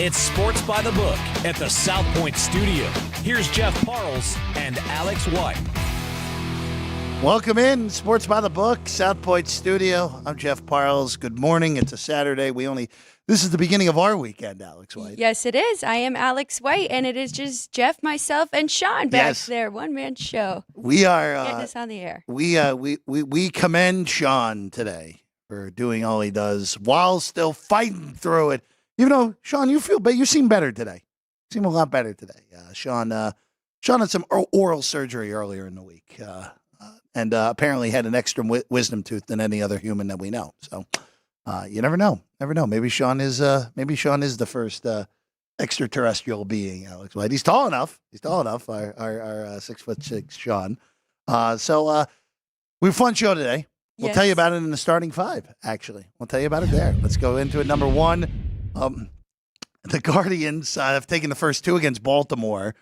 It's Sports by the Book at the South Point Studio. Here's Jeff Parles and Alex White. Welcome in, Sports by the Book, South Point Studio. I'm Jeff Parles. Good morning. It's a Saturday. This is the beginning of our weekend, Alex White. Yes, it is. I am Alex White, and it is just Jeff, myself, and Sean back there. One-man show. We are getting us on the air. We commend Sean today for doing all he does while still fighting through it. Even though, Sean, you seem better today. You seem a lot better today. Sean had some oral surgery earlier in the week. And apparently had an extra wisdom tooth than any other human that we know. So you never know. Maybe Sean is the first extraterrestrial being, Alex White. He's tall enough. Our 6'6" Sean. So we have a fun show today. We'll tell you about it in the starting five, actually. We'll tell you about it there. Let's go into it. Number one, the Guardians have taken the first two against Baltimore,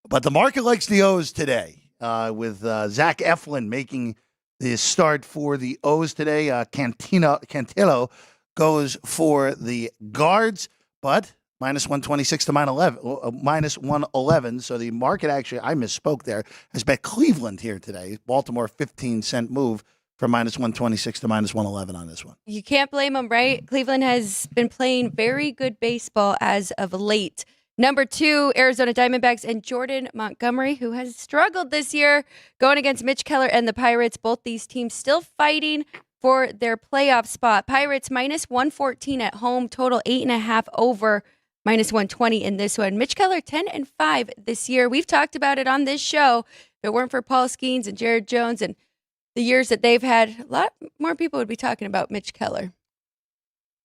but the market likes the O's today. With Zach Eflin making the start for the O's today. Cantillo goes for the Guards, but minus 126 to minus 111. So the market actually, I misspoke there, has bet Cleveland here today. Baltimore 15-cent move from minus 126 to minus 111 on this one. You can't blame them, right? Cleveland has been playing very good baseball as of late. Number two, Arizona Diamondbacks and Jordan Montgomery, who has struggled this year, going against Mitch Keller and the Pirates. Both these teams still fighting for their playoff spot. Pirates minus 114 at home, total 8.5 over, minus 120 in this one. Mitch Keller 10-5 this year. We've talked about it on this show. If it weren't for Paul Skeens and Jared Jones and the years that they've had, a lot more people would be talking about Mitch Keller.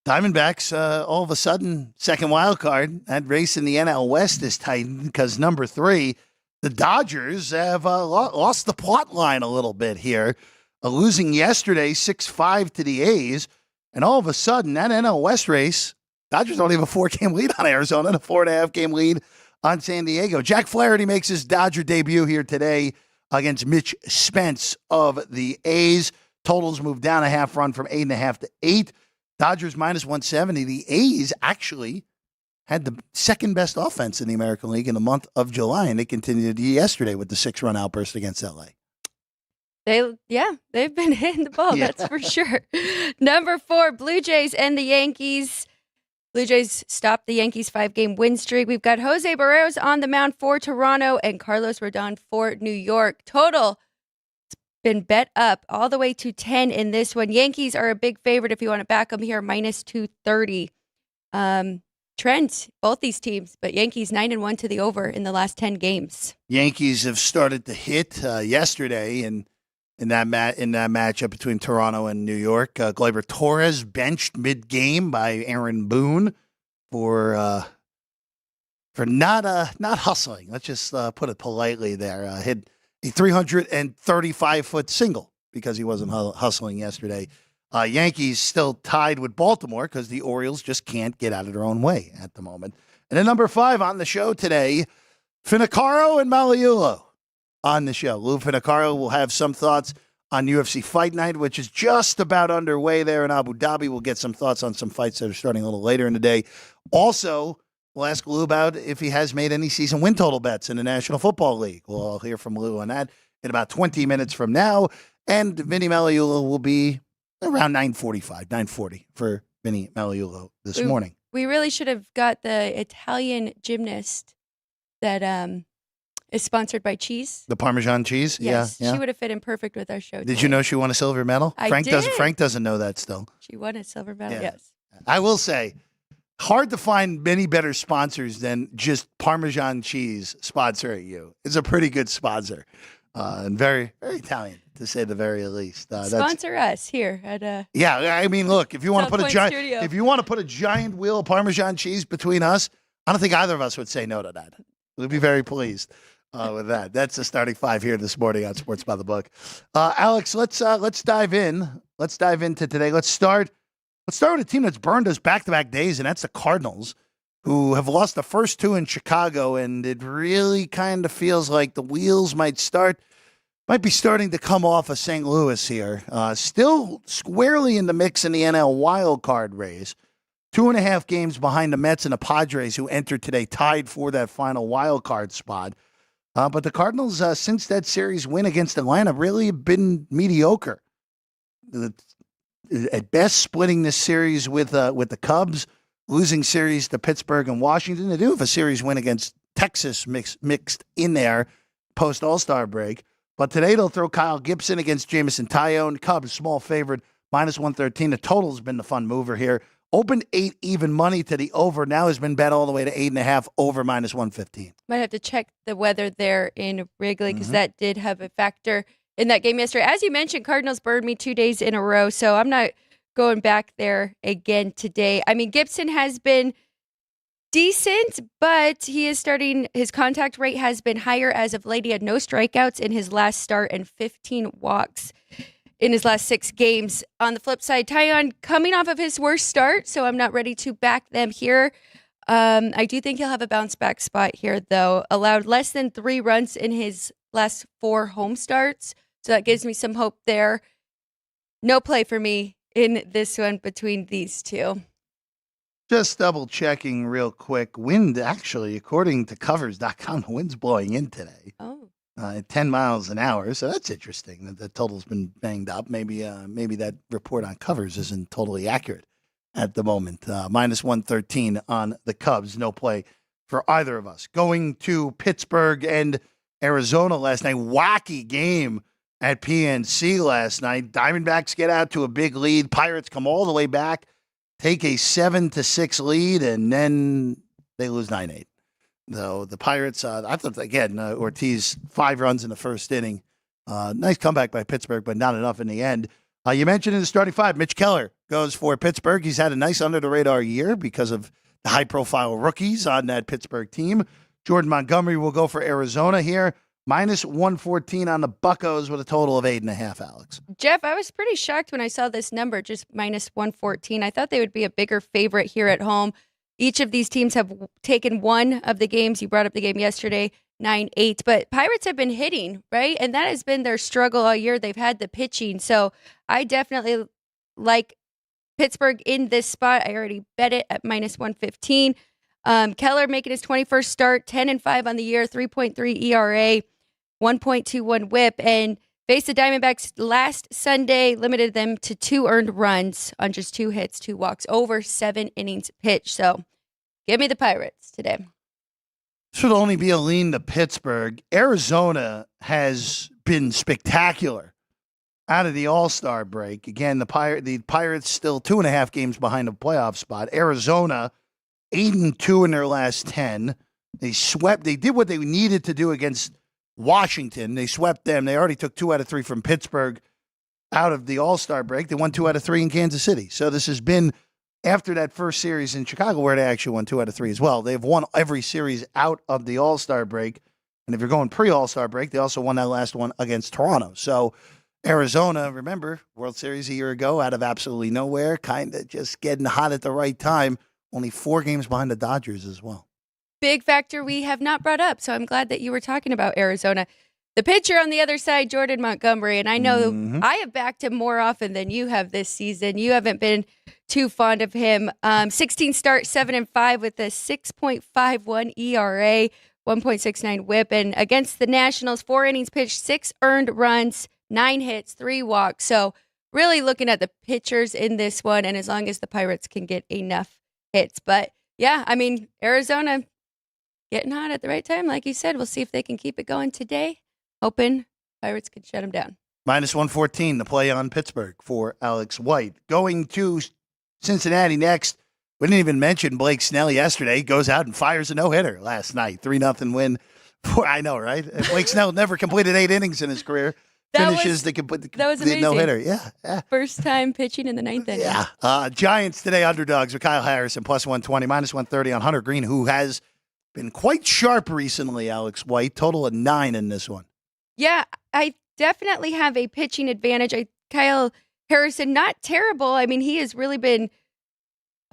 Diamondbacks, all of a sudden, second wild card. That race in the NL West is tightened because number three, the Dodgers have lost the plot line a little bit here, losing yesterday 6-5 to the A's. And all of a sudden, that NL West race, Dodgers don't have a 4-game lead on Arizona and a 4.5-game lead on San Diego. Jack Flaherty makes his Dodger debut here today against Mitch Spence of the A's. Totals moved down a half run from 8.5 to 8. Dodgers minus 170. The A's actually had the second best offense in the American League in the month of July, and they continued yesterday with the 6-run outburst against LA. They've been hitting the ball, that's for sure. Number four, Blue Jays and the Yankees. Blue Jays stopped the Yankees' 5-game win streak. We've got Jose Barreros on the mound for Toronto and Carlos Rodon for New York. Total been bet up all the way to 10 in this one. Yankees are a big favorite if you want to back them here, minus 230. Trent, both these teams, but Yankees 9-1 to the over in the last 10 games. Yankees have started to hit yesterday in that matchup between Toronto and New York. Gleyber Torres benched mid-game by Aaron Boone for not hustling. Let's just put it politely there. Hit a 335-foot single because he wasn't hustling yesterday. Yankees still tied with Baltimore because the Orioles just can't get out of their own way at the moment. And then number 5 on the show today, Finnochiaro and Magliulo on the show. Lou Finnochiaro will have some thoughts on UFC Fight Night, which is just about underway there in Abu Dhabi. We'll get some thoughts on some fights that are starting a little later in the day. Also, we'll ask Lou about if he has made any season win total bets in the National Football League. We'll all hear from Lou on that in about 20 minutes from now. And Vinny Magliulo will be around 9:40 for Vinny Magliulo this morning. We really should have got the Italian gymnast that is sponsored by cheese. The Parmesan cheese? Yes, yeah. she would have fit in perfect with our show. Did you know she won a silver medal? I did. Frank doesn't know that still. She won a silver medal, Yeah. yes. I will say, hard to find many better sponsors than just Parmesan cheese sponsoring you. It's a pretty good sponsor. And very, very Italian, to say the very least. Sponsor us here at Yeah, I mean, look, if you want to put Studio. if you want to put a giant wheel of Parmesan cheese between us, I don't think either of us would say no to that. We'd be very pleased with that. That's the starting 5 here this morning on Sports by the Book. Alex, let's dive in. Let's dive into today. Let's start with a team that's burned us back-to-back days, and that's the Cardinals, who have lost the first 2 in Chicago, and it really kind of feels like the wheels might be starting to come off of St. Louis here. Still squarely in the mix in the NL wild card race, 2.5 games behind the Mets and the Padres, who entered today, tied for that final wild card spot. But the Cardinals, since that series win against Atlanta, really have been mediocre. At best, splitting this series with the Cubs, losing series to Pittsburgh and Washington. They do have a series win against Texas mixed in there post All-Star break. But today they'll throw Kyle Gibson against Jamison Tyone. Cubs, small favorite, -113. The total's been the fun mover here. Opened 8 even money to the over. Now has been bet all the way to 8.5 over -115. Might have to check the weather there in Wrigley because that did have a factor in that game yesterday. As you mentioned, Cardinals burned me 2 days in a row, so I'm not going back there again today. I mean, Gibson has been decent, but he is his contact rate has been higher as of late. He had no strikeouts in his last start and 15 walks in his last 6 games. On the flip side, Taillon coming off of his worst start, so I'm not ready to back them here. I do think he'll have a bounce back spot here, though. Allowed less than 3 runs in his last 4 home starts, so that gives me some hope there. No play for me in this one between these two. Just double checking real quick. Wind, actually, according to covers.com, the wind's blowing in today. Oh. At 10 miles an hour. So that's interesting that the total's been banged up. Maybe that report on covers isn't totally accurate at the moment. -113 on the Cubs. No play for either of us. Going to Pittsburgh and Arizona last night. Wacky game at PNC last night. Diamondbacks get out to a big lead. Pirates come all the way back, take a 7-6 lead, and then they lose 9-8. Though the Pirates, I thought, again, Ortiz, 5 runs in the first inning. Nice comeback by Pittsburgh, but not enough in the end. You mentioned in the starting 5, Mitch Keller goes for Pittsburgh. He's had a nice under-the-radar year because of the high-profile rookies on that Pittsburgh team. Jordan Montgomery will go for Arizona here. -114 on the Buccos with a total of 8.5, Alex. Jeff, I was pretty shocked when I saw this number, just -114. I thought they would be a bigger favorite here at home. Each of these teams have taken one of the games. You brought up the game yesterday, 9-8. But Pirates have been hitting, right? And that has been their struggle all year. They've had the pitching. So I definitely like Pittsburgh in this spot. I already bet it at -115. Keller making his 21st start, 10-5 on the year, 3.3 ERA, 1.21 whip. And faced the Diamondbacks last Sunday, limited them to 2 earned runs on just 2 hits, 2 walks, over 7 innings pitched. So give me the Pirates today. Should only be a lean to Pittsburgh. Arizona has been spectacular out of the All-Star break. Again, the Pirates still 2.5 games behind the playoff spot. Arizona, 8-2 in their last 10. They did what they needed to do against Washington. They swept them. They already took 2 out of 3 from Pittsburgh out of the All-Star break. They won 2 out of 3 in Kansas City. So this has been after that first series in Chicago where they actually won 2 out of 3 as well. They've won every series out of the All-Star break. And if you're going pre-All-Star break, they also won that last one against Toronto. So Arizona, remember, World Series a year ago out of absolutely nowhere, kind of just getting hot at the right time. Only 4 games behind the Dodgers as well. Big factor we have not brought up, so I'm glad that you were talking about Arizona. The pitcher on the other side, Jordan Montgomery, and I know I have backed him more often than you have this season. You haven't been too fond of him. 16 starts, 7-5 with a 6.51 ERA, 1.69 whip, and against the Nationals, 4 innings pitched, 6 earned runs, 9 hits, 3 walks. So really looking at the pitchers in this one, and as long as the Pirates can get enough hits. But yeah, I mean, Arizona getting hot at the right time. Like you said, we'll see if they can keep it going today. Hoping Pirates can shut them down. -114, the play on Pittsburgh for Alex White. Going to Cincinnati next. We didn't even mention Blake Snell yesterday. Goes out and fires a no-hitter last night. 3-0 win. I know, right? Blake Snell never completed 8 innings in his career. Finishes the no-hitter. Yeah. First time pitching in the 9th inning. Yeah. Giants today underdogs with Kyle Harrison +120, -130 on Hunter Green, who has been quite sharp recently, Alex White. Total of 9 in this one. Yeah, I definitely have a pitching advantage. Kyle Harrison, not terrible. I mean, he has really been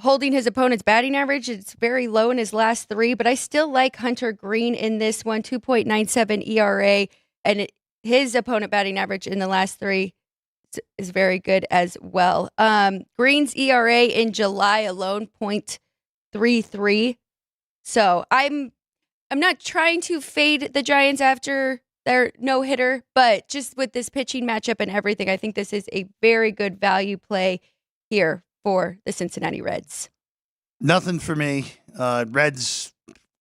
holding his opponent's batting average. It's very low in his last 3, but I still like Hunter Green in this one, 2.97 ERA, and his opponent batting average in the last 3, is very good as well. Green's ERA in July alone, 0.33. So I'm not trying to fade the Giants after their no-hitter, but just with this pitching matchup and everything, I think this is a very good value play here for the Cincinnati Reds. Nothing for me. Reds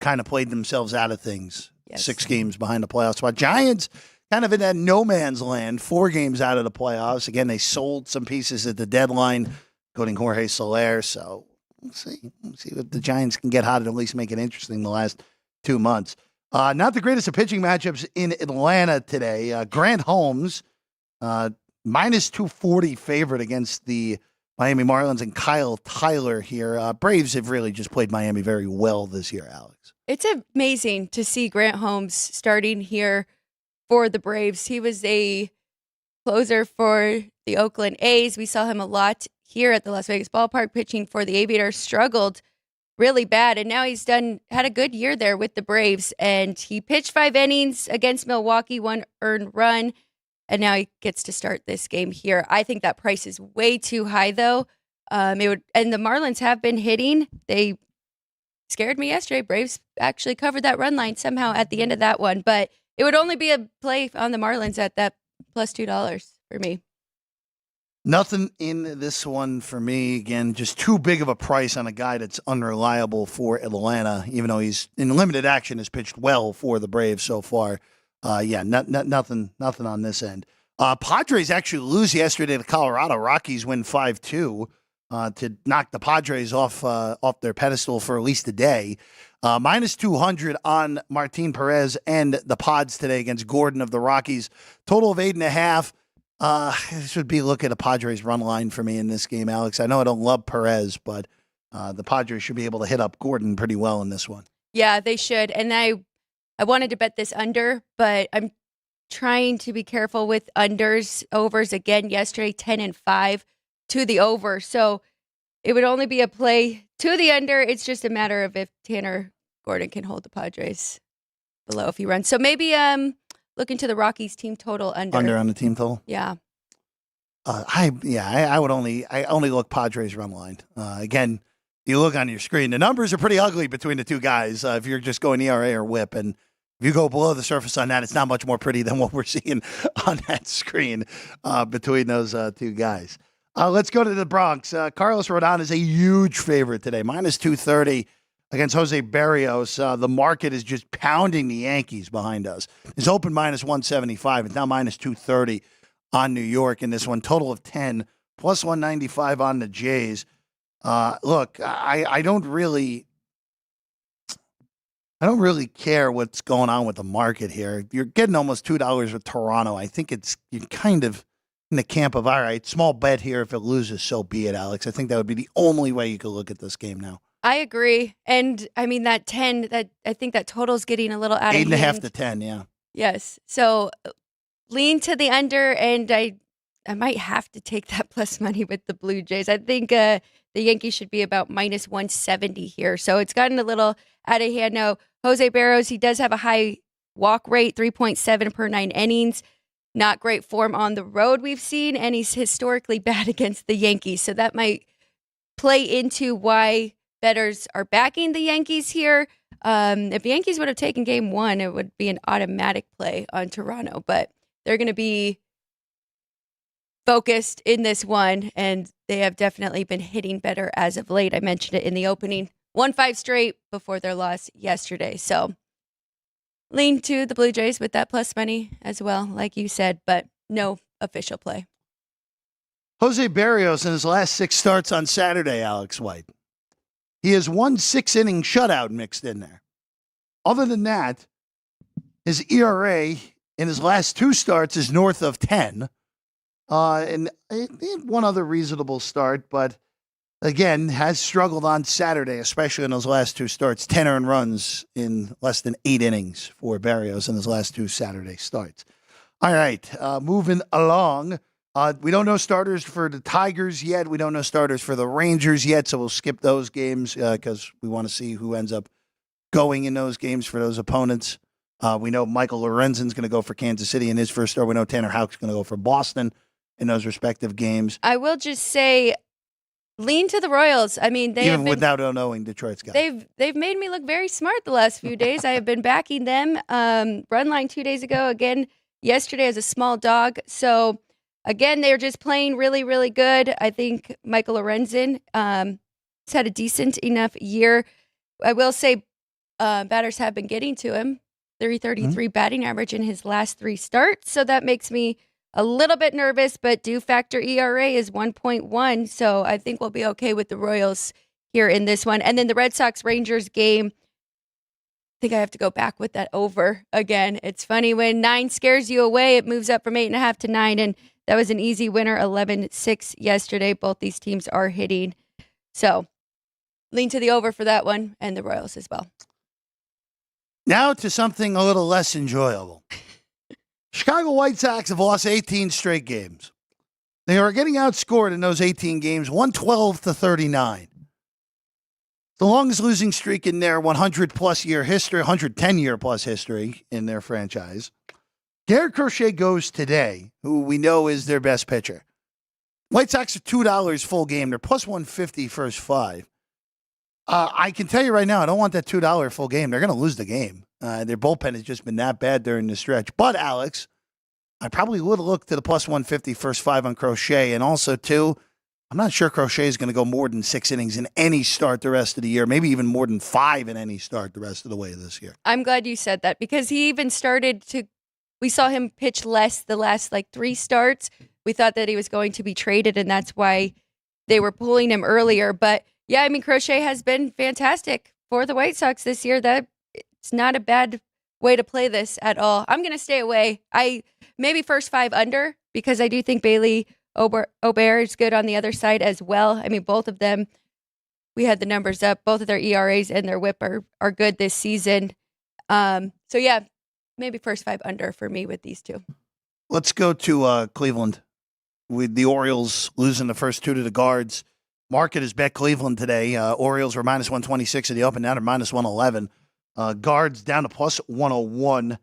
kind of played themselves out of things. Yes. 6 games behind the playoff spot. Giants kind of in that no man's land, 4 games out of the playoffs. Again, they sold some pieces at the deadline, including Jorge Soler. So we'll see. We'll see if the Giants can get hot and at least make it interesting the last 2 months. Not the greatest of pitching matchups in Atlanta today. Grant Holmes, minus 240 favorite against the Miami Marlins, and Kyle Tyler here. Braves have really just played Miami very well this year, Alex. It's amazing to see Grant Holmes starting here for the Braves. He was a closer for the Oakland A's. We saw him a lot here at the Las Vegas ballpark pitching for the Aviators. Struggled really bad, and now he's had a good year there with the Braves, and he pitched 5 innings against Milwaukee, 1 earned run, and now he gets to start this game here. I think that price is way too high, though. And the Marlins have been hitting. They scared me yesterday. Braves actually covered that run line somehow at the end of that one, but it would only be a play on the Marlins at that plus $2 for me. Nothing in this one for me. Again, just too big of a price on a guy that's unreliable for Atlanta, even though he's in limited action, has pitched well for the Braves so far. Nothing on this end. Padres actually lose yesterday to Colorado. Rockies win 5-2 to knock the Padres off their pedestal for at least a day. Minus 200 on Martin Perez and the Pods today against Gordon of the Rockies. Total of 8.5. This would be look at a Padres run line for me in this game, Alex. I know I don't love Perez, but the Padres should be able to hit up Gordon pretty well in this one. Yeah, they should. And I wanted to bet this under, but I'm trying to be careful with unders, overs again yesterday, 10-5 to the over. So it would only be a play to the under. It's just a matter of if Tanner Gordon can hold the Padres below if he runs. So maybe look into the Rockies team total under. Under on the team total? Yeah. I would only look Padres run line. Again, you look on your screen. The numbers are pretty ugly between the two guys if you're just going ERA or WHIP. And if you go below the surface on that, it's not much more pretty than what we're seeing on that screen between those two guys. Let's go to the Bronx. Carlos Rodon is a huge favorite today, minus 230 against Jose Berrios. The market is just pounding the Yankees behind us. It's open minus 175. It's now minus 230 on New York in this one. Total of 10, plus 195 on the Jays. Look, I don't really care what's going on with the market here. You're getting almost $2 with Toronto. I think you're kind of in the camp of, all right, small bet here. If it loses, so be it, Alex. I think that would be the only way you could look at this game now. I agree. And I mean, that 10, I think that total's getting a little out of hand. 8.5 to 10, yeah. Yes. So lean to the under, and I might have to take that plus money with the Blue Jays. I think the Yankees should be about minus 170 here. So it's gotten a little out of hand now. Jose Berrios, he does have a high walk rate, 3.7 per 9 innings. Not great form on the road we've seen, and he's historically bad against the Yankees. So that might play into why bettors are backing the Yankees here. If the Yankees would have taken game 1, it would be an automatic play on Toronto. But they're going to be focused in this one, and they have definitely been hitting better as of late. I mentioned it in the opening. 1-5 straight before their loss yesterday. So lean to the Blue Jays with that plus money as well, like you said, but no official play. Jose Berrios in his last 6 starts on Saturday, Alex White. He has 1 6-inning shutout mixed in there. Other than that, his ERA in his last 2 starts is north of 10. And he had one other reasonable start, but again, has struggled on Saturday, especially in those last 2 starts. 10 earned runs in less than 8 innings for Berrios in his last 2 Saturday starts. All right, moving along. We don't know starters for the Tigers yet. We don't know starters for the Rangers yet, so we'll skip those games because we want to see who ends up going in those games for those opponents. We know Michael Lorenzen's going to go for Kansas City in his first start. We know Tanner Houck's going to go for Boston. in those respective games. I will just say, lean to the Royals. I mean, Even without knowing Detroit's got. They've made me look very smart the last few days. I have been backing them. Run line 2 days ago, again yesterday as a small dog. So again, they're just playing really, really good. I think Michael Lorenzen has had a decent enough year. I will say batters have been getting to him. 333 batting average in his last 3 starts. So that makes me a little bit nervous, but due factor ERA is 1.1. So I think we'll be okay with the Royals here in this one. And then the Red Sox-Rangers game, I think I have to go back with that over again. It's funny when 9 scares you away, it moves up from 8.5 to 9. And that was an easy winner, 11-6 yesterday. Both these teams are hitting. So lean to the over for that one and the Royals as well. Now to something a little less enjoyable. Chicago White Sox have lost 18 straight games. They are getting outscored in those 18 games, 112-39. The longest losing streak in their 100-plus year history, 110-year-plus history in their franchise. Garrett Crochet goes today, who we know is their best pitcher. White Sox are $2 full game. They're plus 150 first 5. I can tell you right now, I don't want that $2 full game. They're going to lose the game. Their bullpen has just been that bad during the stretch. But, Alex, I probably would look to the plus 150 first 5 on Crochet. And also, too, I'm not sure Crochet is going to go more than 6 innings in any start the rest of the year, maybe even more than 5 in any start the rest of the way this year. I'm glad you said that because he even we saw him pitch less the last 3 starts. We thought that he was going to be traded, and that's why they were pulling him earlier. But, yeah, I mean, Crochet has been fantastic for the White Sox this year. It's not a bad way to play this at all. I'm going to stay away. Maybe first 5 under because I do think Bailey Ober is good on the other side as well. I mean, both of them, we had the numbers up. Both of their ERAs and their whip are good this season. So, yeah, maybe first 5 under for me with these two. Let's go to Cleveland with the Orioles losing the first 2 to the Guards. Market has bet Cleveland today. Orioles were minus 126 at the open, now they're minus 111. Guards down to plus 101.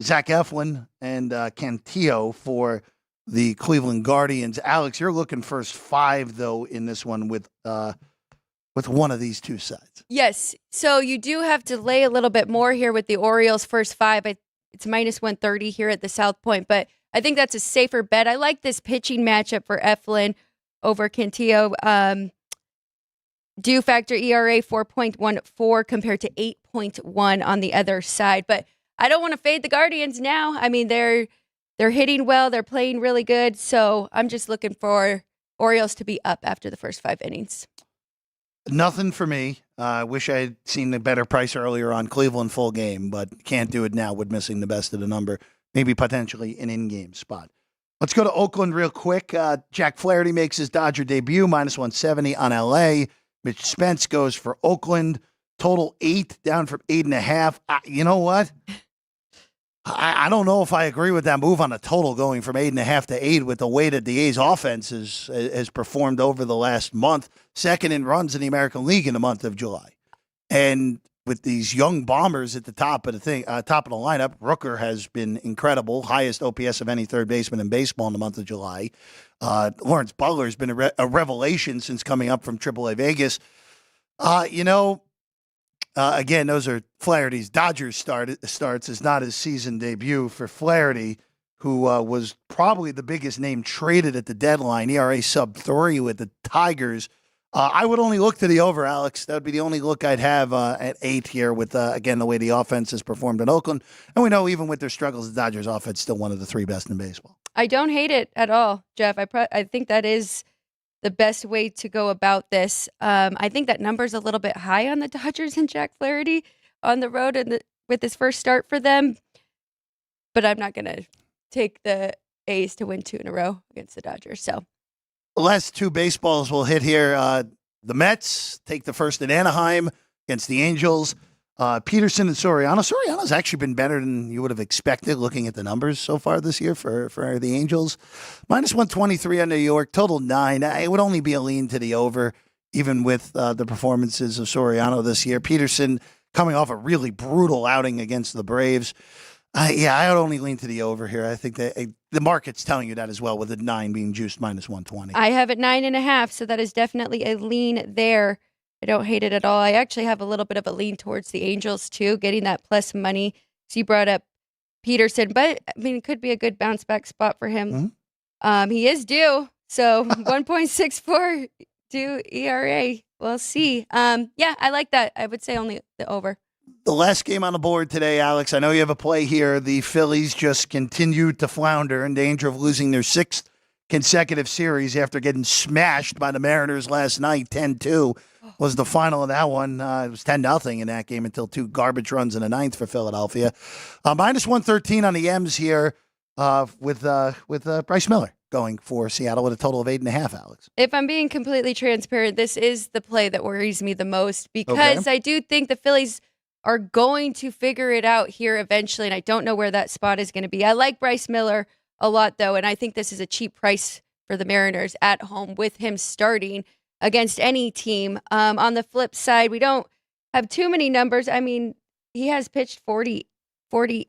Zach Eflin and Cantillo for the Cleveland Guardians. Alex, you're looking first 5, though, in this one with one of these two sides. Yes. So you do have to lay a little bit more here with the Orioles first 5. It's minus 130 here at the South Point, but I think that's a safer bet. I like this pitching matchup for Eflin over Cantillo. Due factor ERA 4.14 compared to 8.1 on the other side. But I don't want to fade the Guardians now. I mean, they're hitting well. They're playing really good. So I'm just looking for Orioles to be up after the first 5 innings. Nothing for me. I wish I had seen the better price earlier on Cleveland full game, but can't do it now with missing the best of the number. Maybe potentially an in-game spot. Let's go to Oakland real quick. Jack Flaherty makes his Dodger debut, minus 170 on LA. Mitch Spence goes for Oakland. Total 8, down from 8.5. You know what? I don't know if I agree with that move on a total going from 8.5 to 8 with the way that the A's offense has performed over the last month. Second in runs in the American League in the month of July. And with these young bombers at the top of the lineup, Rooker has been incredible. Highest OPS of any third baseman in baseball in the month of July. Lawrence Butler has been a revelation since coming up from AAA Vegas. Again, those are Flaherty's Dodgers starts. Is not his season debut for Flaherty, who was probably the biggest name traded at the deadline. ERA sub-3 with the Tigers. I would only look to the over, Alex. That would be the only look I'd have at 8 here with, again, the way the offense has performed in Oakland. And we know even with their struggles, the Dodgers offense is still one of the 3 best in baseball. I don't hate it at all, Jeff. I think that is the best way to go about this. I think that number's a little bit high on the Dodgers and Jack Flaherty on the road with his first start for them. But I'm not going to take the A's to win 2 in a row against the Dodgers. So the last 2 baseballs we'll hit here. The Mets take the first in Anaheim against the Angels. Peterson and Soriano. Soriano's actually been better than you would have expected looking at the numbers so far this year for the Angels. Minus 123 on New York, total 9. It would only be a lean to the over, even with the performances of Soriano this year. Peterson coming off a really brutal outing against the Braves. I would only lean to the over here. I think that the market's telling you that as well, with the 9 being juiced minus 120. I have it 9.5, so that is definitely a lean there. I don't hate it at all. I actually have a little bit of a lean towards the Angels too, getting that plus money. So you brought up Peterson, but I mean, it could be a good bounce back spot for him. Mm-hmm. He is due, so 1.64 due ERA. We'll see. Yeah, I like that. I would say only the over. The last game on the board today, Alex, I know you have a play here. The Phillies just continued to flounder, in danger of losing their 6th consecutive series after getting smashed by the Mariners last night. 10-2 was the final of that one. It was 10-0 in that game until 2 garbage runs in the 9th for Philadelphia. Minus 113 on the M's here with Bryce Miller going for Seattle with a total of 8.5, Alex. If I'm being completely transparent, this is the play that worries me the most because I do think the Phillies are going to figure it out here eventually, and I don't know where that spot is going to be. I like Bryce Miller a lot, though, and I think this is a cheap price for the Mariners at home with him starting against any team. On the flip side, we don't have too many numbers. I mean, he has pitched 40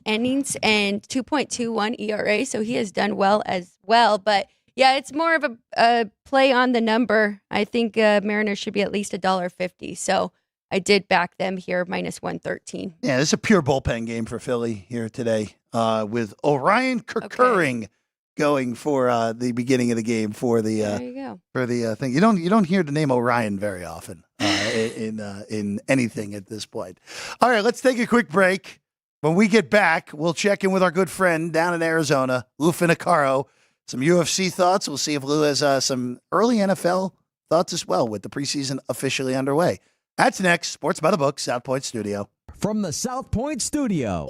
innings and 2.21 ERA, so he has done well as well. But, yeah, it's more of a play on the number. I think Mariners should be at least $1.50, so I did back them here, minus 113. Yeah, this is a pure bullpen game for Philly here today, with Orion Kerkering going for the beginning of the game for the there you go. For the thing. You don't hear the name Orion very often in anything at this point. All right, let's take a quick break. When we get back, we'll check in with our good friend down in Arizona, Lou Finnochiaro. Some UFC thoughts. We'll see if Lou has some early NFL thoughts as well with the preseason officially underway. That's next. Sports by the Book, South Point Studio. From the South Point Studio,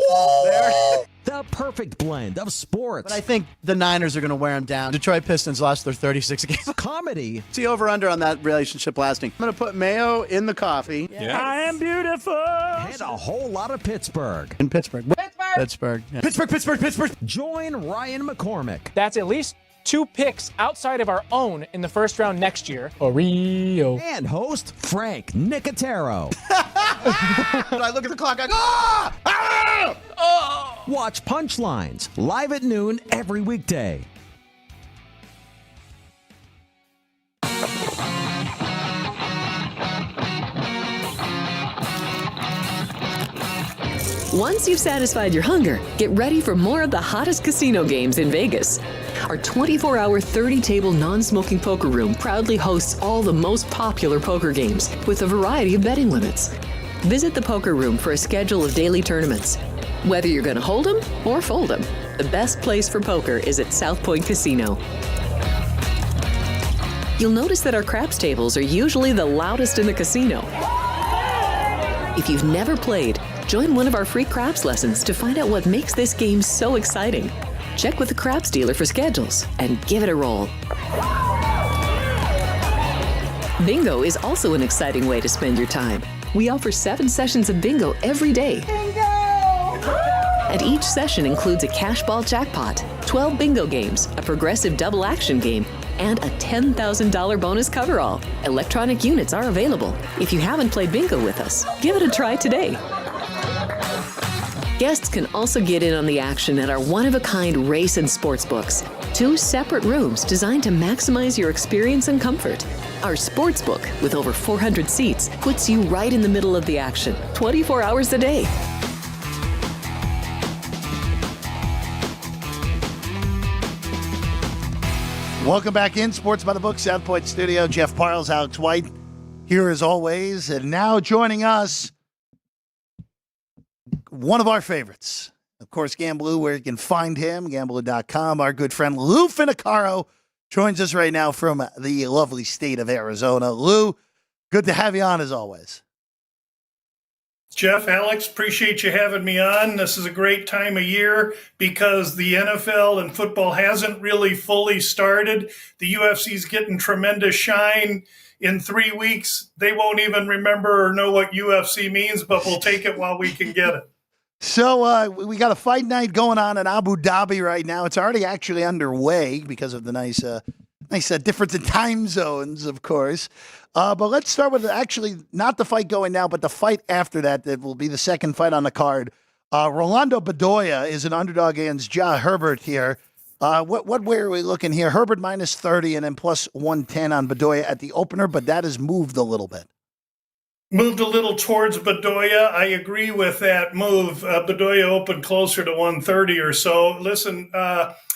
the perfect blend of sports. But I think the Niners are going to wear them down. Detroit Pistons lost their 36 games. Comedy. See over-under on that relationship lasting. I'm going to put mayo in the coffee. Yes. I am beautiful. And a whole lot of Pittsburgh. In Pittsburgh. Pittsburgh. Yeah. Pittsburgh. Join Ryan McCormick. That's at least 2 picks outside of our own in the first round next year. Oreo. And host Frank Nicotero. I look at the clock, I go, ah! Watch Punchlines live at noon every weekday. Once you've satisfied your hunger, get ready for more of the hottest casino games in Vegas. Our 24-hour, 30-table non-smoking poker room proudly hosts all the most popular poker games with a variety of betting limits. Visit the poker room for a schedule of daily tournaments. Whether you're going to hold 'em or fold 'em, the best place for poker is at South Point Casino. You'll notice that our craps tables are usually the loudest in the casino. If you've never played, join one of our free craps lessons to find out what makes this game so exciting. Check with the craps dealer for schedules and give it a roll. Bingo is also an exciting way to spend your time. We offer 7 sessions of bingo every day. Bingo! And each session includes a cash ball jackpot, 12 bingo games, a progressive double action game, and a $10,000 bonus coverall. Electronic units are available. If you haven't played bingo with us, give it a try today. Guests can also get in on the action at our one-of-a-kind race and sports books. 2 separate rooms designed to maximize your experience and comfort. Our sports book, with over 400 seats, puts you right in the middle of the action, 24 hours a day. Welcome back in Sports by the Book, South Point Studio. Jeff Parles, Alex White, here as always. And now joining us, one of our favorites. Of course, Gamblu, where you can find him, gamblu.com. Our good friend Lou Finnochiaro joins us right now from the lovely state of Arizona. Lou, good to have you on as always. Jeff, Alex, appreciate you having me on. This is a great time of year because the NFL and football hasn't really fully started. The UFC's getting tremendous shine. In 3 weeks, they won't even remember or know what UFC means, but we'll take it while we can get it. So we got a fight night going on in Abu Dhabi right now. It's already actually underway because of the nice difference in time zones, of course. But let's start with actually not the fight going now, but the fight after that. That will be the second fight on the card. Rolando Bedoya is an underdog against Ja Herbert here. What way are we looking here? Herbert minus 30 and then plus 110 on Bedoya at the opener, but that has moved a little bit. Moved a little towards Bedoya. I agree with that move. Bedoya opened closer to 130 or so. Listen,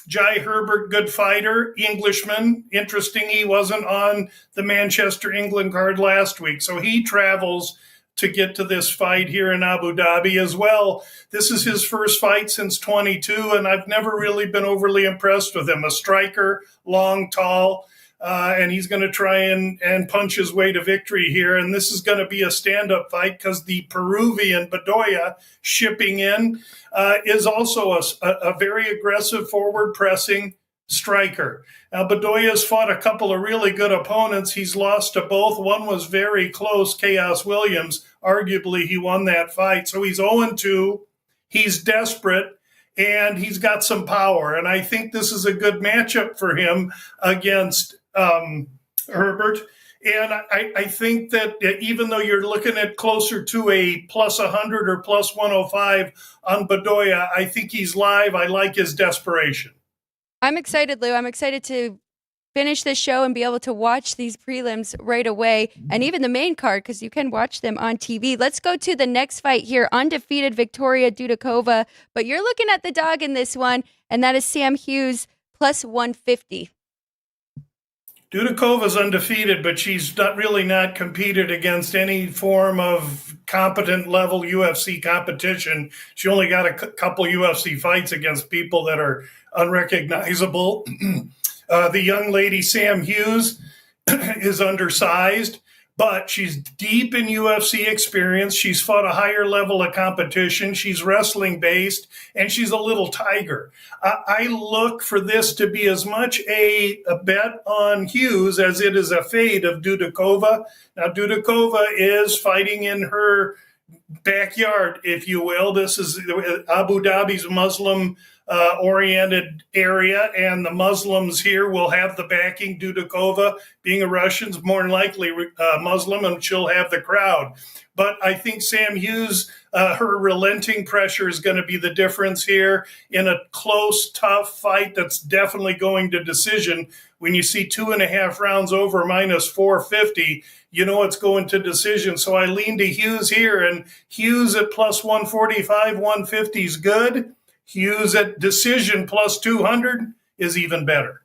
Jai Herbert, good fighter, Englishman. Interesting, he wasn't on the Manchester, England card last week. So he travels to get to this fight here in Abu Dhabi as well. This is his first fight since 22, and I've never really been overly impressed with him. A striker, long, tall, and he's going to try and punch his way to victory here. And this is going to be a stand-up fight because the Peruvian Bedoya shipping in is also a very aggressive forward-pressing striker. Now, Bedoya's fought a couple of really good opponents. He's lost to both. One was very close, Chaos Williams. Arguably, he won that fight. So he's 0-2. He's desperate, and he's got some power. And I think this is a good matchup for him against Herbert. And I think that even though you're looking at closer to a plus 100 or plus 105 on Bedoya, I think he's live. I like his desperation. I'm excited, Lou. I'm excited to finish this show and be able to watch these prelims right away, and even the main card because you can watch them on TV. Let's go to the next fight here. Undefeated Victoria Dudakova, but you're looking at the dog in this one, and that is Sam Hughes plus 150. Dudakova's undefeated, but she's not competed against any form of competent level UFC competition. She only got a couple UFC fights against people that are unrecognizable. The young lady, Sam Hughes, is undersized, but she's deep in UFC experience. She's fought a higher level of competition. She's wrestling based, and she's a little tiger. I look for this to be as much a bet on Hughes as it is a fade of Dudakova. Now, Dudakova is fighting in her backyard, if you will. This is Abu Dhabi's Muslim oriented area, and the Muslims here will have the backing. Dudakova, being a Russian, is more than likely Muslim, and she'll have the crowd. But I think Sam Hughes, her relenting pressure is going to be the difference here in a close, tough fight that's definitely going to decision. When you see 2.5 rounds over minus 450, you know it's going to decision. So I lean to Hughes here, and Hughes at plus 145, 150 is good. Hughes at decision plus 200 is even better.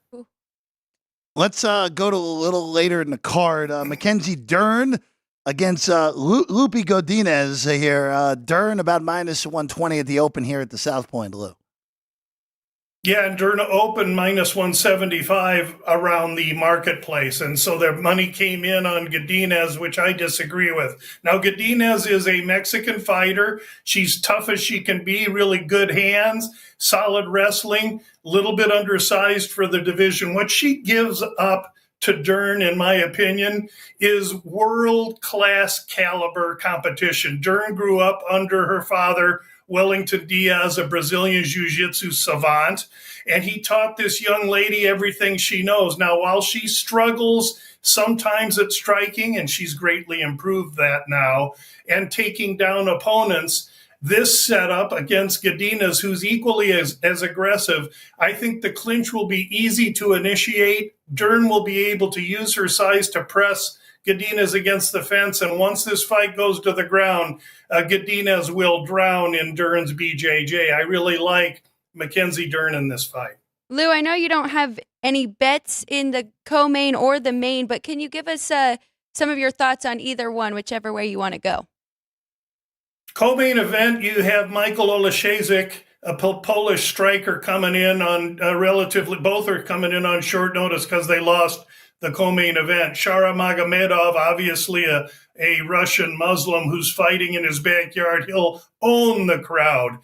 Let's go to a little later in the card. Mackenzie Dern against Loopy Godinez here. Dern about minus 120 at the open here at the South Point, Lou. Yeah, and Dern opened minus 175 around the marketplace. And so their money came in on Godinez, which I disagree with. Now, Godinez is a Mexican fighter. She's tough as she can be, really good hands, solid wrestling, little bit undersized for the division. What she gives up to Dern, in my opinion, is world-class caliber competition. Dern grew up under her father, Wellington Diaz, a Brazilian jiu-jitsu savant, and he taught this young lady everything she knows. Now, while she struggles sometimes at striking, and she's greatly improved that now, and taking down opponents, this setup against Godinez, who's equally as aggressive, I think the clinch will be easy to initiate. Dern will be able to use her size to press Godinez against the fence, and once this fight goes to the ground, Godinez will drown in Dern's BJJ. I really like Mackenzie Dern in this fight. Lou, I know you don't have any bets in the co-main or the main, but can you give us some of your thoughts on either one, whichever way you want to go? Co-main event, you have Michael Oleszczyk, a Polish striker, coming in on both are coming in on short notice because they lost the co-main event. Shara Magomedov, obviously a Russian Muslim who's fighting in his backyard. He'll own the crowd.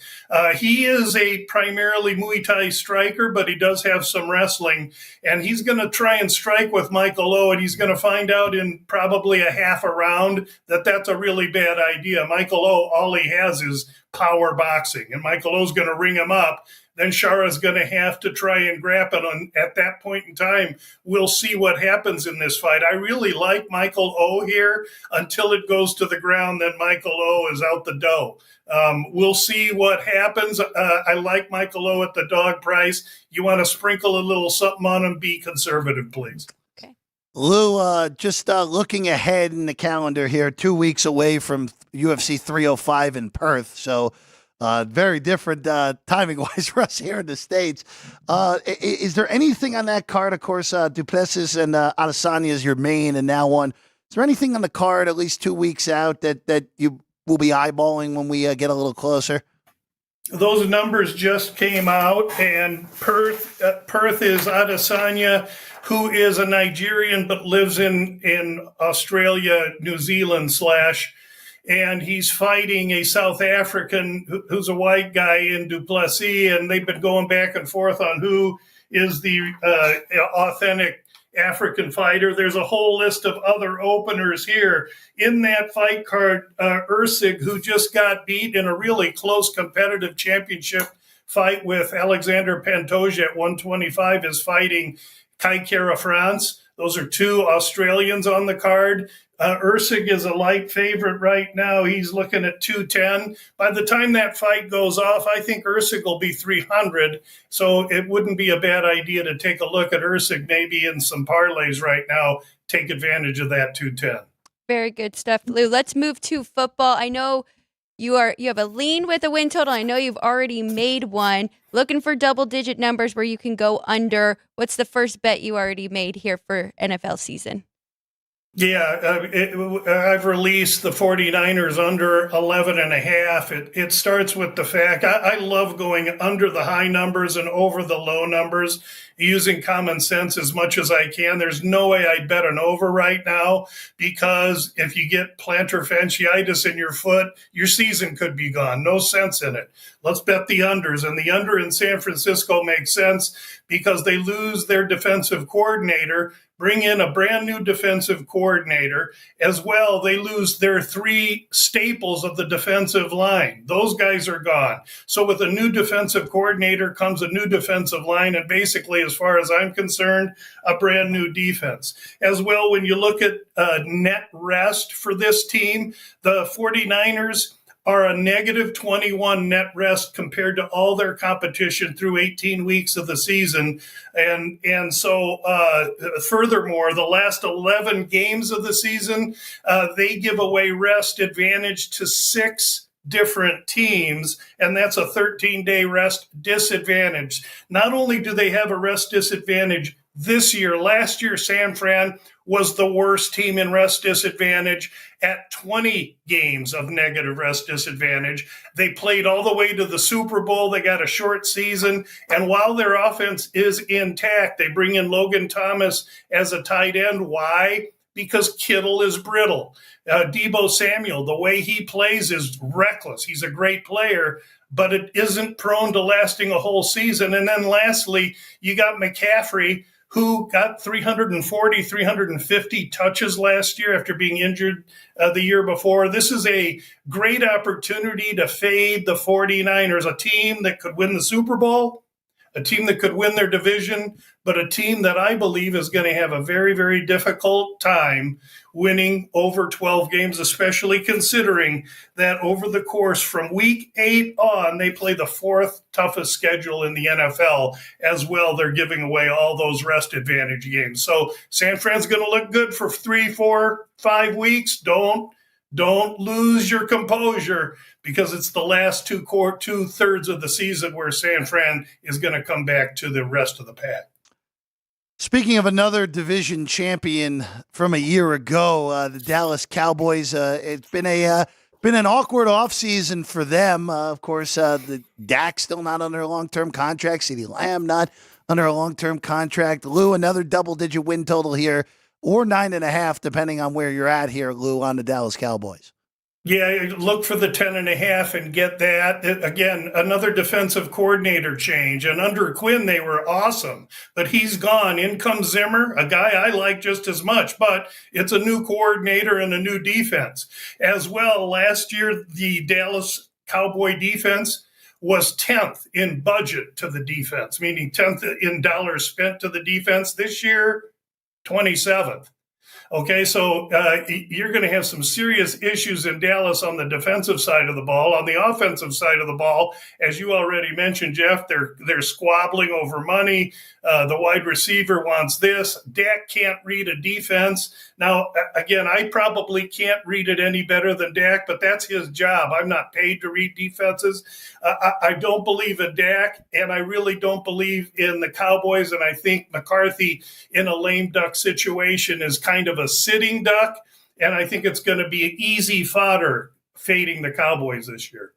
He is a primarily Muay Thai striker, but he does have some wrestling. And he's going to try and strike with Michael O, and he's going to find out in probably a half a round that that's a really bad idea. Michael O, all he has is power boxing, and Michael O's going to ring him up. then Chara's going to have to try and grab it at that point in time. We'll see what happens in this fight. I really like Michael O here until it goes to the ground. Then Michael O is out the door. We'll see what happens. I like Michael O at the dog price. You want to sprinkle a little something on him, be conservative, please. Lou, just looking ahead in the calendar here, 2 weeks away from UFC 305 in Perth. So very different timing-wise for us here in the States. Is there anything on that card? Of course, Duplessis and Adesanya is your main and now one. Is there anything on the card at least 2 weeks out that you will be eyeballing when we get a little closer? Those numbers just came out, and Perth is Adesanya, who is a Nigerian but lives in Australia, New Zealand / and he's fighting a South African who's a white guy in Duplessis, and they've been going back and forth on who is the authentic African fighter. There's a whole list of other openers here in that fight card. Usyk, who just got beat in a really close competitive championship fight with Alexander Pantoja at 125, is fighting Kai Kara France. Those are two Australians on the card. Usyk is a light favorite right now. He's looking at 210. By the time that fight goes off, I think Usyk will be 300. So it wouldn't be a bad idea to take a look at Usyk maybe in some parlays right now. Take advantage of that 210. Very good stuff, Lou. Let's move to football. I know you have a lean with a win total. I know you've already made one. Looking for double-digit numbers where you can go under. What's the first bet you already made here for NFL season? Yeah, I've released the 49ers under 11.5. It starts with the fact I love going under the high numbers and over the low numbers, using common sense as much as I can. There's no way I'd bet an over right now, because if you get plantar fasciitis in your foot, your season could be gone. No sense in it. Let's bet the unders. And the under in San Francisco makes sense because they lose their defensive coordinator, bring in a brand new defensive coordinator. As well, they lose their three staples of the defensive line. Those guys are gone. So with a new defensive coordinator comes a new defensive line, and basically, as far as I'm concerned, a brand new defense. As well, when you look at net rest for this team, the 49ers are a negative 21 net rest compared to all their competition through 18 weeks of the season. And so furthermore, the last 11 games of the season, they give away rest advantage to 6 different teams, and that's a 13-day rest disadvantage. Not only do they have a rest disadvantage this year, last year San Fran was the worst team in rest disadvantage at 20 games of negative rest disadvantage. They played all the way to the Super Bowl. They got a short season. And while their offense is intact, they bring in Logan Thomas as a tight end. Why? Because Kittle is brittle. Deebo Samuel, the way he plays is reckless. He's a great player, but it isn't prone to lasting a whole season. And then lastly, you got McCaffrey, who got 350 touches last year after being injured the year before. This is a great opportunity to fade the 49ers, a team that could win the Super Bowl, a team that could win their division, but a team that I believe is going to have a very, very difficult time winning over 12 games, especially considering that over the course from week 8 on, they play the 4th toughest schedule in the NFL. As well, they're giving away all those rest advantage games. So San Fran's going to look good for 3, 4, 5 weeks. Don't lose your composure, because it's the last 2/3 of the season where San Fran is going to come back to the rest of the pack. Speaking of another division champion from a year ago, the Dallas Cowboys, it's been an awkward offseason for them. Of course, the Dak still not under a long-term contract. CeeDee Lamb not under a long-term contract. Lou, another double-digit win total here, or 9.5, depending on where you're at here, Lou, on the Dallas Cowboys. Yeah, look for the 10.5 and get that. Again, another defensive coordinator change. And under Quinn, they were awesome, but he's gone. In comes Zimmer, a guy I like just as much, but it's a new coordinator and a new defense. As well, last year, the Dallas Cowboy defense was 10th in budget to the defense, meaning 10th in dollars spent to the defense. This year, 27th. Okay, so you're going to have some serious issues in Dallas on the defensive side of the ball. On the offensive side of the ball, as you already mentioned, Jeff, they're squabbling over money. The wide receiver wants this. Dak can't read a defense. Now, again, I probably can't read it any better than Dak, but that's his job. I'm not paid to read defenses. I don't believe in Dak, and I really don't believe in the Cowboys, and I think McCarthy in a lame duck situation is kind of a sitting duck, and I think it's going to be easy fodder fading the Cowboys this year.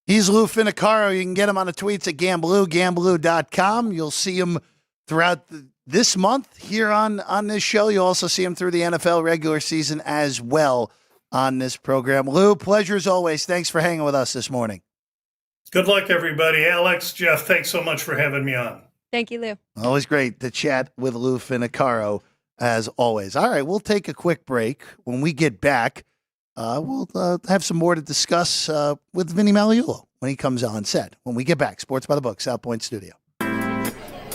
He's Lou Finnochiaro. You can get him on the tweets at Gamblu.com. You'll see him throughout this month here on this show. You'll also see him through the NFL regular season as well on this program. Lou, pleasure as always. Thanks for hanging with us this morning. Good luck, everybody. Alex, Jeff, thanks so much for having me on. Thank you, Lou. Always great to chat with Lou Finnochiaro, as always. All right, we'll take a quick break. When we get back, we'll have some more to discuss with Vinny Magliulo when he comes on set. When we get back, Sports by the Book, South Point Studio.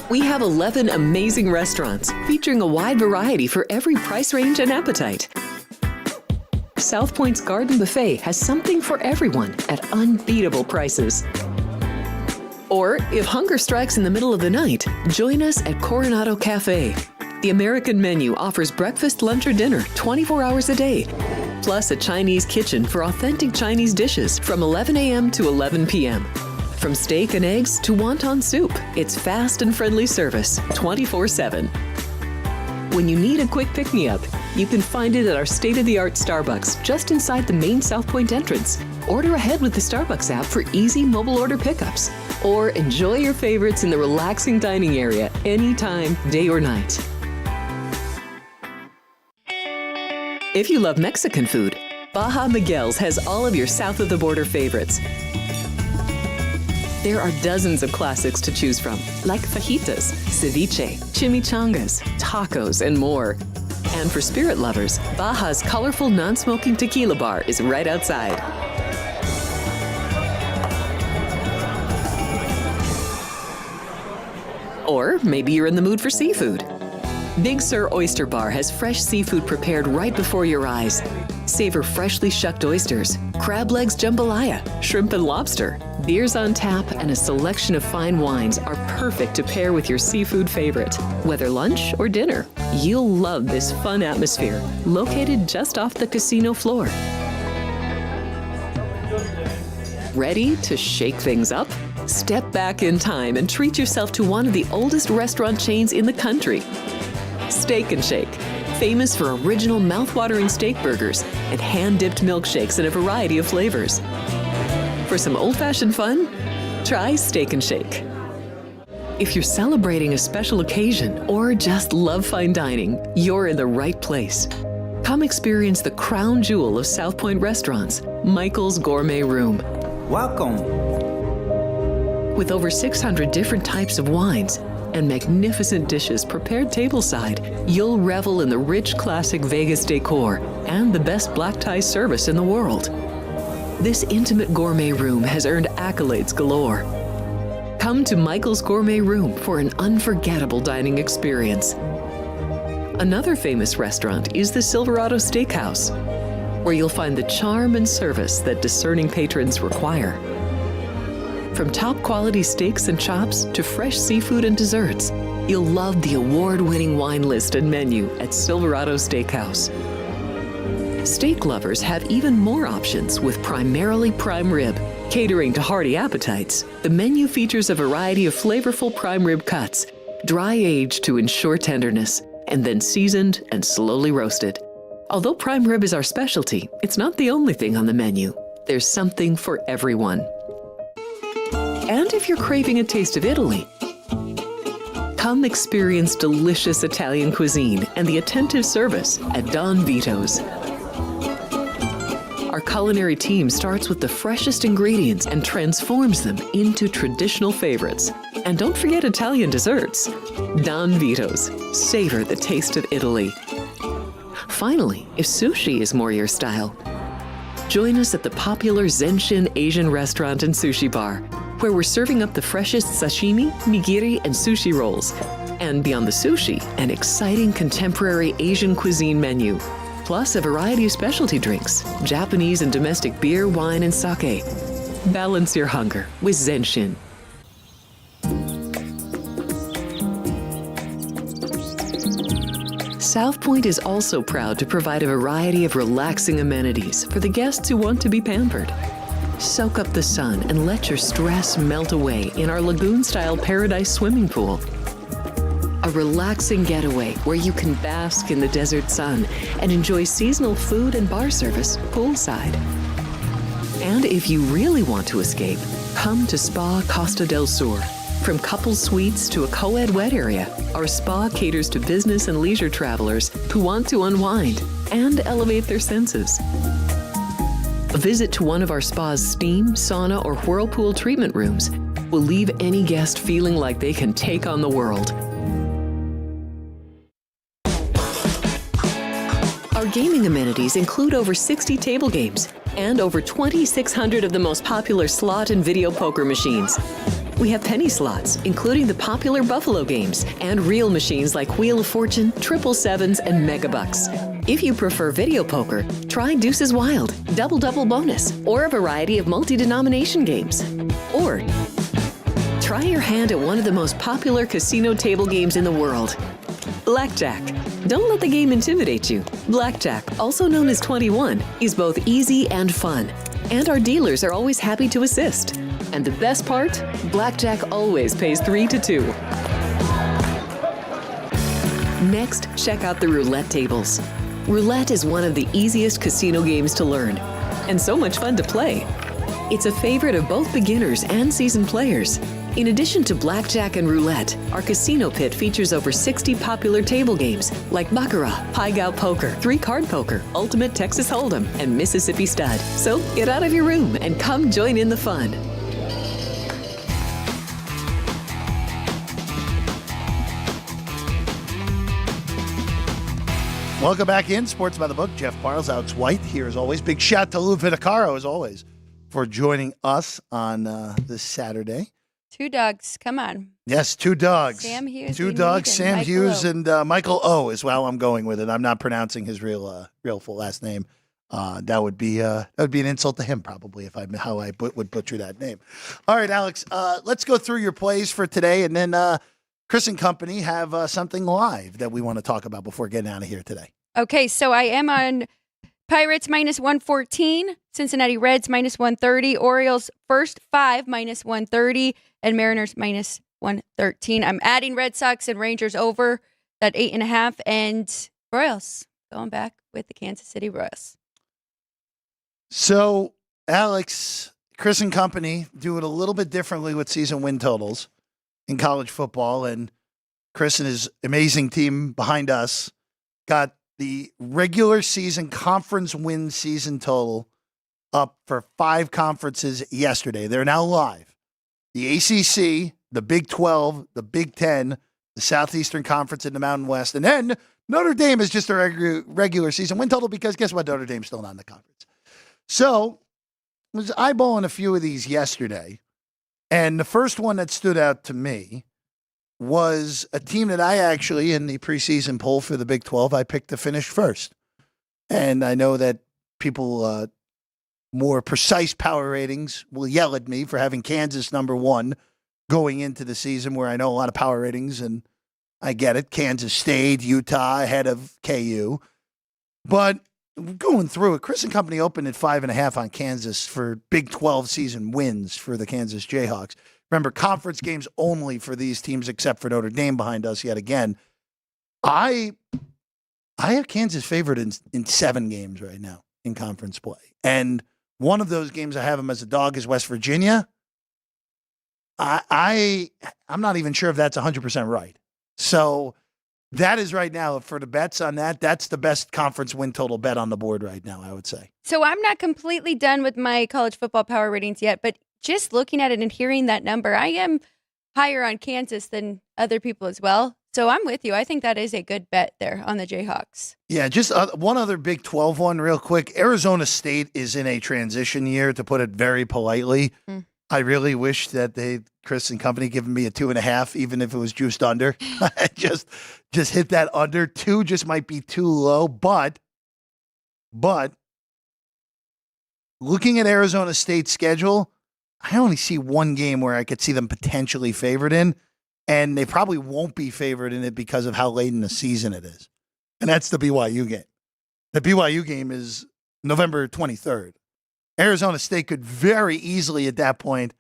We have 11 amazing restaurants featuring a wide variety for every price range and appetite. South Point's Garden Buffet has something for everyone at unbeatable prices. Or, if hunger strikes in the middle of the night, join us at Coronado Cafe. The American menu offers breakfast, lunch, or dinner 24 hours a day, plus a Chinese kitchen for authentic Chinese dishes from 11 a.m. to 11 p.m. From steak and eggs to wonton soup, it's fast and friendly service 24/7. When you need a quick pick-me-up, you can find it at our state-of-the-art Starbucks just inside the main South Point entrance. Order ahead with the Starbucks app for easy mobile order pickups. Or enjoy your favorites in the relaxing dining area anytime, day or night. If you love Mexican food, Baja Miguel's has all of your south-of-the-border favorites. There are dozens of classics to choose from, like fajitas, ceviche, chimichangas, tacos, and more. And for spirit lovers, Baja's colorful non-smoking tequila bar is right outside. Or maybe you're in the mood for seafood. Big Sur Oyster Bar has fresh seafood prepared right before your eyes. Savor freshly shucked oysters, crab legs jambalaya, shrimp and lobster. Beers on tap and a selection of fine wines are perfect to pair with your seafood favorite. Whether lunch or dinner, you'll love this fun atmosphere, located just off the casino floor. Ready to shake things up? Step back in time and treat yourself to one of the oldest restaurant chains in the country. Steak and Shake, famous for original mouth-watering steak burgers and hand-dipped milkshakes in a variety of flavors. For some old-fashioned fun, try Steak and Shake. If you're celebrating a special occasion or just love fine dining, you're in the right place. Come experience the crown jewel of South Point restaurants, Michael's Gourmet Room. Welcome. With over 600 different types of wines and magnificent dishes prepared tableside, you'll revel in the rich classic Vegas decor and the best black tie service in the world. This intimate gourmet room has earned accolades galore. Come to Michael's Gourmet Room for an unforgettable dining experience. Another famous restaurant is the Silverado Steakhouse, where you'll find the charm and service that discerning patrons require. From top quality steaks and chops to fresh seafood and desserts, you'll love the award-winning wine list and menu at Silverado Steakhouse. Steak lovers have even more options with primarily prime rib. Catering to hearty appetites, the menu features a variety of flavorful prime rib cuts, dry-aged to ensure tenderness, and then seasoned and slowly roasted. Although prime rib is our specialty, it's not the only thing on the menu. There's something for everyone. And if you're craving a taste of Italy, come experience delicious Italian cuisine and the attentive service at Don Vito's. Our culinary team starts with the freshest ingredients and transforms them into traditional favorites. And don't forget Italian desserts. Don Vito's. Savor the taste of Italy. Finally, if sushi is more your style, Join us at the popular Zenshin Asian restaurant and sushi bar, where we're serving up the freshest sashimi, nigiri, and sushi rolls. And beyond the sushi, an exciting contemporary Asian cuisine menu, plus a variety of specialty drinks, Japanese and domestic beer, wine, and sake. Balance your hunger with Zenshin. South Point is also proud to provide a variety of relaxing amenities for the guests who want to be pampered. Soak up the sun and let your stress melt away in our lagoon-style paradise swimming pool. A relaxing getaway where you can bask in the desert sun and enjoy seasonal food and bar service poolside. And if you really want to escape, come to Spa Costa del Sur. From couple suites to a co-ed wet area, our spa caters to business and leisure travelers who want to unwind and elevate their senses. A visit to one of our spa's steam, sauna, or whirlpool treatment rooms will leave any guest feeling like they can take on the world. Our gaming amenities include over 60 table games and over 2,600 of the most popular slot and video poker machines. We have penny slots, including the popular Buffalo games, and real machines like Wheel of Fortune, Triple Sevens, and Megabucks. If you prefer video poker, try Deuces Wild, Double Double Bonus, or a variety of multi-denomination games. Or try your hand at one of the most popular casino table games in the world, Blackjack. Don't let the game intimidate you. Blackjack, also known as 21, is both easy and fun. And our dealers are always happy to assist. And the best part? Blackjack always pays 3 to 2. Next, check out the roulette tables. Roulette is one of the easiest casino games to learn, and so much fun to play. It's a favorite of both beginners and seasoned players. In addition to blackjack and roulette, our casino pit features over 60 popular table games like Baccarat, Pai Gow Poker, 3-Card Poker, Ultimate Texas Hold'em, and Mississippi Stud. So get out of your room and come join in the fun. Welcome back in Sports by the Book. Jeff Parles, Alex White here as always. Big shout to Lou Finnochiaro as always for joining us on this Saturday. Two dogs. Come on. Yes, two dogs. Sam Hughes. Two dogs, Sam Michael Hughes O. and Michael O is how I'm going with it. I'm not pronouncing his real full last name. That would be an insult to him probably if I would butcher that name. All right, Alex, let's go through your plays for today, and then Chris and company have something live that we want to talk about before getting out of here today. Okay, so I am on Pirates minus 114, Cincinnati Reds minus 130, Orioles first 5 minus 130, and Mariners minus 113. I'm adding Red Sox and Rangers over that 8.5, and Royals going back with the Kansas City Royals. So, Alex, Chris and company do it a little bit differently with season win totals in college football, and Chris and his amazing team behind us got the regular season conference win season total up for 5 conferences yesterday. They're now live. The ACC, the Big 12, the Big 10, the Southeastern Conference, and the Mountain West. And then Notre Dame is just a regular season win total because guess what? Notre Dame's still not in the conference. So I was eyeballing a few of these yesterday. And the first one that stood out to me was a team that I actually, in the preseason poll for the Big 12, I picked to finish first. And I know that people, more precise power ratings will yell at me for having Kansas number 1 going into the season, where I know a lot of power ratings, and I get it. Kansas State, Utah ahead of KU. But going through it, Chris and company opened at 5.5 on Kansas for Big 12 season wins for the Kansas Jayhawks. Remember, conference games only for these teams, except for Notre Dame behind us yet again. I have Kansas favored in 7 games right now in conference play. And one of those games I have them as a dog is West Virginia. I'm not even sure if that's 100% right. So that is right now, for the bets on that, that's the best conference win total bet on the board right now, I would say. So I'm not completely done with my college football power ratings yet, but just looking at it and hearing that number, I am higher on Kansas than other people as well. So I'm with you. I think that is a good bet there on the Jayhawks. Yeah, just one other Big 12 one real quick. Arizona State is in a transition year, to put it very politely. I really wish that Chris and company given me a 2.5, even if it was juiced under. just hit that under. 2 just might be too low. But looking at Arizona State's schedule, I only see one game where I could see them potentially favored in, and they probably won't be favored in it because of how late in the season it is. And that's the BYU game. The BYU game is November 23rd. Arizona State could very easily at that point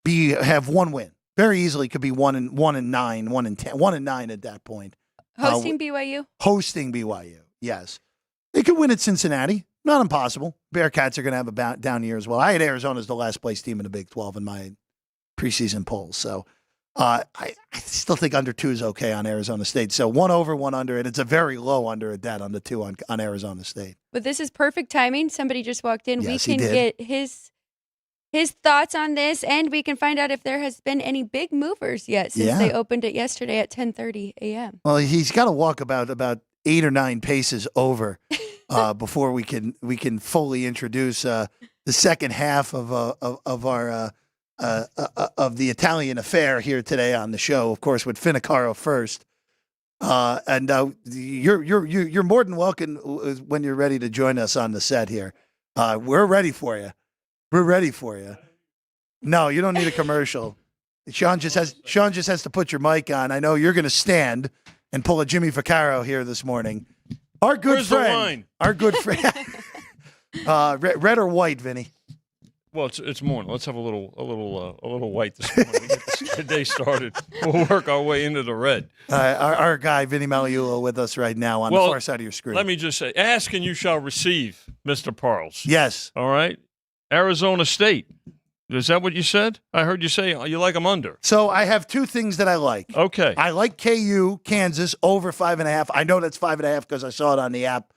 have one win. Very easily could be 1-9, 1-10, 1-9 at that point. Hosting BYU? Hosting BYU, yes. They could win at Cincinnati. Not impossible. Bearcats are going to have a down year as well. I had Arizona as the last place team in the Big 12 in my preseason polls. So I still think under 2 is okay on Arizona State. So 1 over, 1 under, and it's a very low under at that on the 2 on Arizona State. But this is perfect timing. Somebody just walked in. Yes, we can get his thoughts on this, and we can find out if there has been any big movers yet since they opened it yesterday at 10:30 a.m. Well, he's got to walk about 8 or 9 paces over before we can fully introduce the second half of our of the Italian affair here today on the show. Of course, with Finnochiaro first, and you're more than welcome when you're ready to join us on the set here. We're ready for you. We're ready for you. No, you don't need a commercial. Sean just has to put your mic on. I know you're going to stand and pull a Jimmy Vaccaro here this morning. Our good Where's friend. the wine? Our good friend. Red or white, Vinny? Well, it's morning. Let's have a little white this morning to get the day started. We'll work our way into the red. Our guy Vinny Magliulo with us right now on the far side of your screen. Let me just say, ask and you shall receive, Mr. Parles. Yes. All right. Arizona State. Is that what you said? I heard you say you like them under. So I have 2 things that I like. Okay. I like KU, Kansas, over 5.5. I know that's 5.5 because I saw it on the app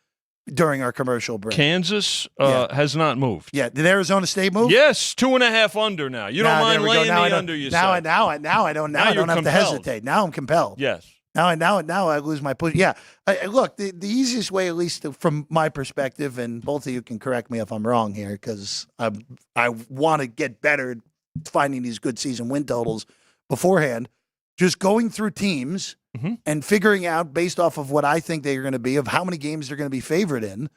during our commercial break. Kansas has not moved. Yeah. Did Arizona State move? Yes, 2.5 under now. You don't mind laying the under, you now said. I don't have to hesitate. Now I'm compelled. Yes. Now I lose my push. Yeah. Look, the easiest way, at least from my perspective, and both of you can correct me if I'm wrong here, because I want to get better at finding these good season win totals beforehand. Just going through teams and figuring out based off of what I think they're going to be, of how many games they're going to be favored in.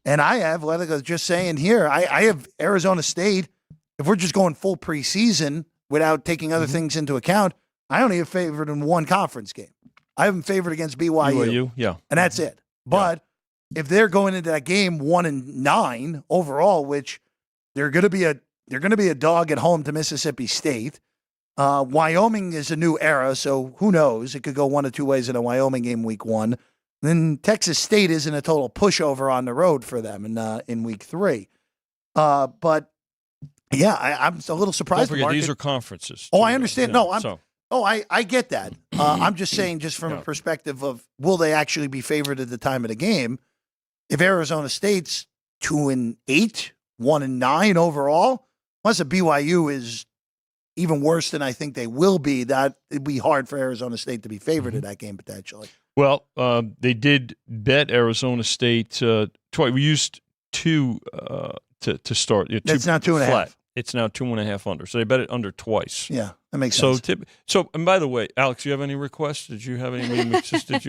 And I have, like I was just saying here, I have Arizona State. If we're just going full preseason without taking other things into account, I only have favored in 1 conference game. I have them favored against BYU. Yeah. And that's it. But if they're going into that game 1-9 overall, which they're going to be a dog at home to Mississippi State. Wyoming is a new era, so who knows? It could go 1 of 2 ways in a Wyoming game week 1. Then Texas State isn't a total pushover on the road for them in week 3. But yeah, I'm a little surprised. Don't forget, these are conferences. Oh, I understand. I get that. I'm just saying, just from a perspective of, will they actually be favored at the time of the game? If Arizona State's 2-8, 1-9 overall, unless a BYU is even worse than I think they will be, that it'd be hard for Arizona State to be favored in that game potentially. Well, they did bet Arizona State twice. We used 2 to start. That's now 2.5. Flat. It's now 2.5 under. So they bet it under twice. Yeah, that makes sense. So, and by the way, Alex, do you have any requests? Did you have any?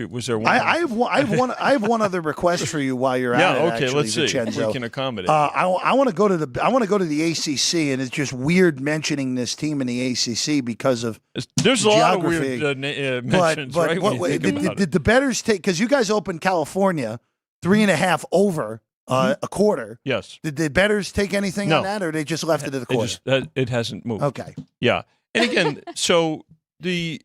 Was there one? I have one other request for you while you're at it. Okay, actually, let's see. Vincenzo. We can accommodate. I want to go to the ACC, and it's just weird mentioning this team in the ACC because of there's a lot of geography. weird mentions, right? Did the bettors take, because you guys opened California 3.5 over a quarter? Yes. Did the bettors take anything on that, or they just left it at a quarter? It hasn't moved. Okay. Yeah. And again, so the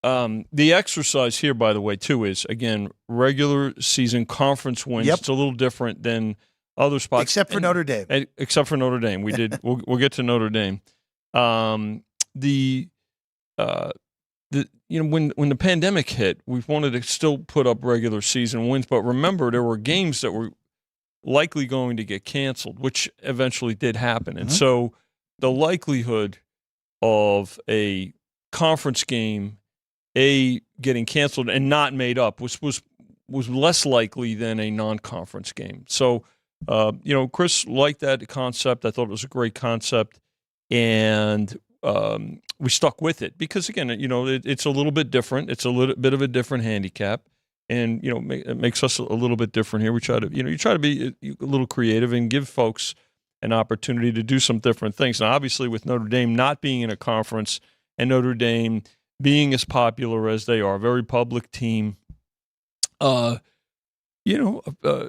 exercise here, by the way, too, is, again, regular season conference wins. Yep. It's a little different than other spots. Except for Notre Dame. Except for Notre Dame. We did. We'll get to Notre Dame. When the pandemic hit, we wanted to still put up regular season wins, but remember, there were games that were likely going to get canceled, which eventually did happen. And so the likelihood of a conference game, A, getting canceled and not made up was less likely than a non-conference game. So, Chris liked that concept. I thought it was a great concept, and we stuck with it because, again, it's a little bit different. It's a little bit of a different handicap, and it makes us a little bit different here. We try to, you try to be a little creative and give folks an opportunity to do some different things. Now, obviously, with Notre Dame not being in a conference and Notre Dame being as popular as they are, a very public team, not the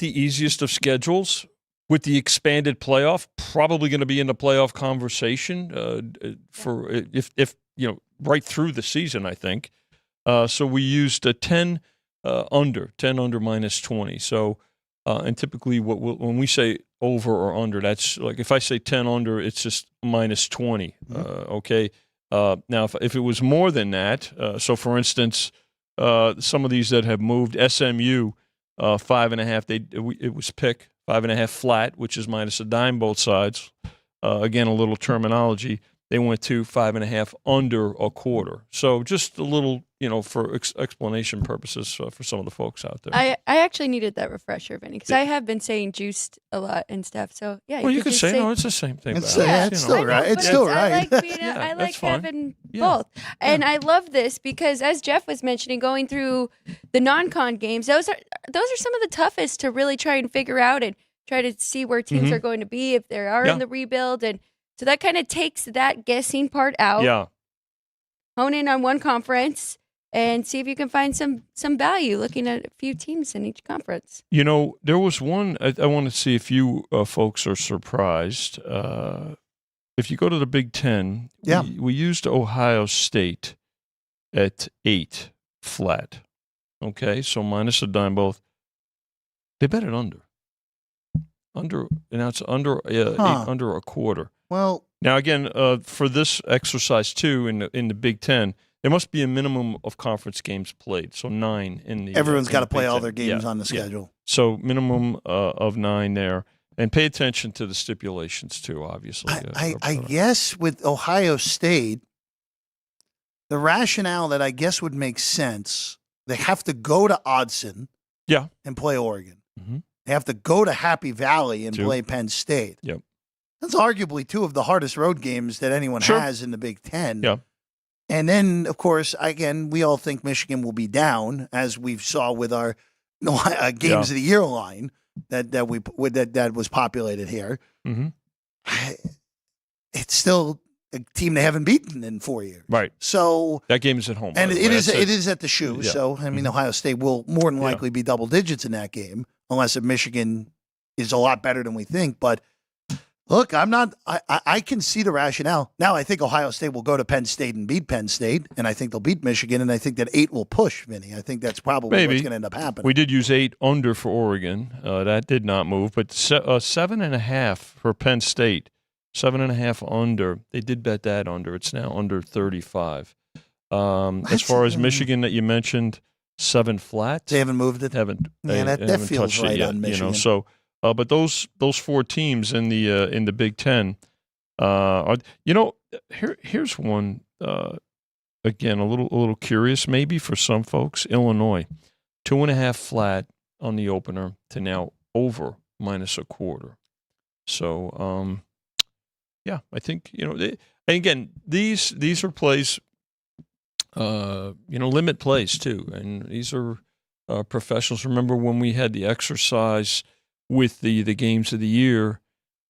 easiest of schedules. With the expanded playoff, probably going to be in the playoff conversation for if right through the season, I think. So we used a 10 under minus 20. So and typically when we say over or under, that's like if I say 10 under, it's just minus 20. Okay. Now if it was more than that, so for instance, some of these that have moved, SMU 5.5. It was pick 5.5 flat, which is minus a dime both sides. Again, a little terminology. They went to 5.5 under a quarter. So just a little, for explanation purposes for some of the folks out there. I actually needed that refresher, Vinny, because I have been saying juiced a lot and stuff. So yeah, well, you could say no. It's the same thing. It's still right. It's still right. I like having both, and I love this because, as Jeff was mentioning, going through the non-con games, those are some of the toughest to really try and figure out and try to see where teams are going to be if they are in the rebuild, and so that kind of takes that guessing part out. Yeah, hone in on one conference and see if you can find some value looking at a few teams in each conference. There was one, I want to see if you folks are surprised. If you go to the Big Ten, we used Ohio State at 8 flat. Okay, so minus a dime both. They bet it under. And it's under 8, under a quarter. Well, now again, for this exercise too, in the Big Ten, there must be a minimum of conference games played. So 9 in the. Everyone's got to play all their games on the schedule. So minimum of 9 there, and pay attention to the stipulations too. Obviously, I guess with Ohio State, the rationale that I guess would make sense, they have to go to Odson, and play Oregon. Mm-hmm. They have to go to Happy Valley and play Penn State. Yep. That's arguably 2 of the hardest road games that anyone has in the Big Ten. Yeah. And then, of course, again, we all think Michigan will be down, as we saw with our Games of the Year line that was populated here. Mm-hmm. It's still a team they haven't beaten in 4 years. Right. So that game is at home. And it is at the Shoe. Yeah. So, I mean, Ohio State will more than likely be double digits in that game, unless if Michigan is a lot better than we think. But look, I can see the rationale. Now, I think Ohio State will go to Penn State and beat Penn State, and I think they'll beat Michigan, and I think that 8 will push, Vinny. I think that's probably what's going to end up happening. We did use 8 under for Oregon. That did not move, but 7.5 for Penn State. 7.5 under. They did bet that under. It's now under 35. As far as Michigan that you mentioned, 7 flat. They haven't moved it. That feels right on Michigan. So, but those 4 teams in the Big Ten, here's one. Again, a little curious maybe for some folks. Illinois, 2.5 flat on the opener to now over minus a quarter. So, I think and again these are plays, limit plays too, and these are professionals. Remember when we had the exercise with the games of the year,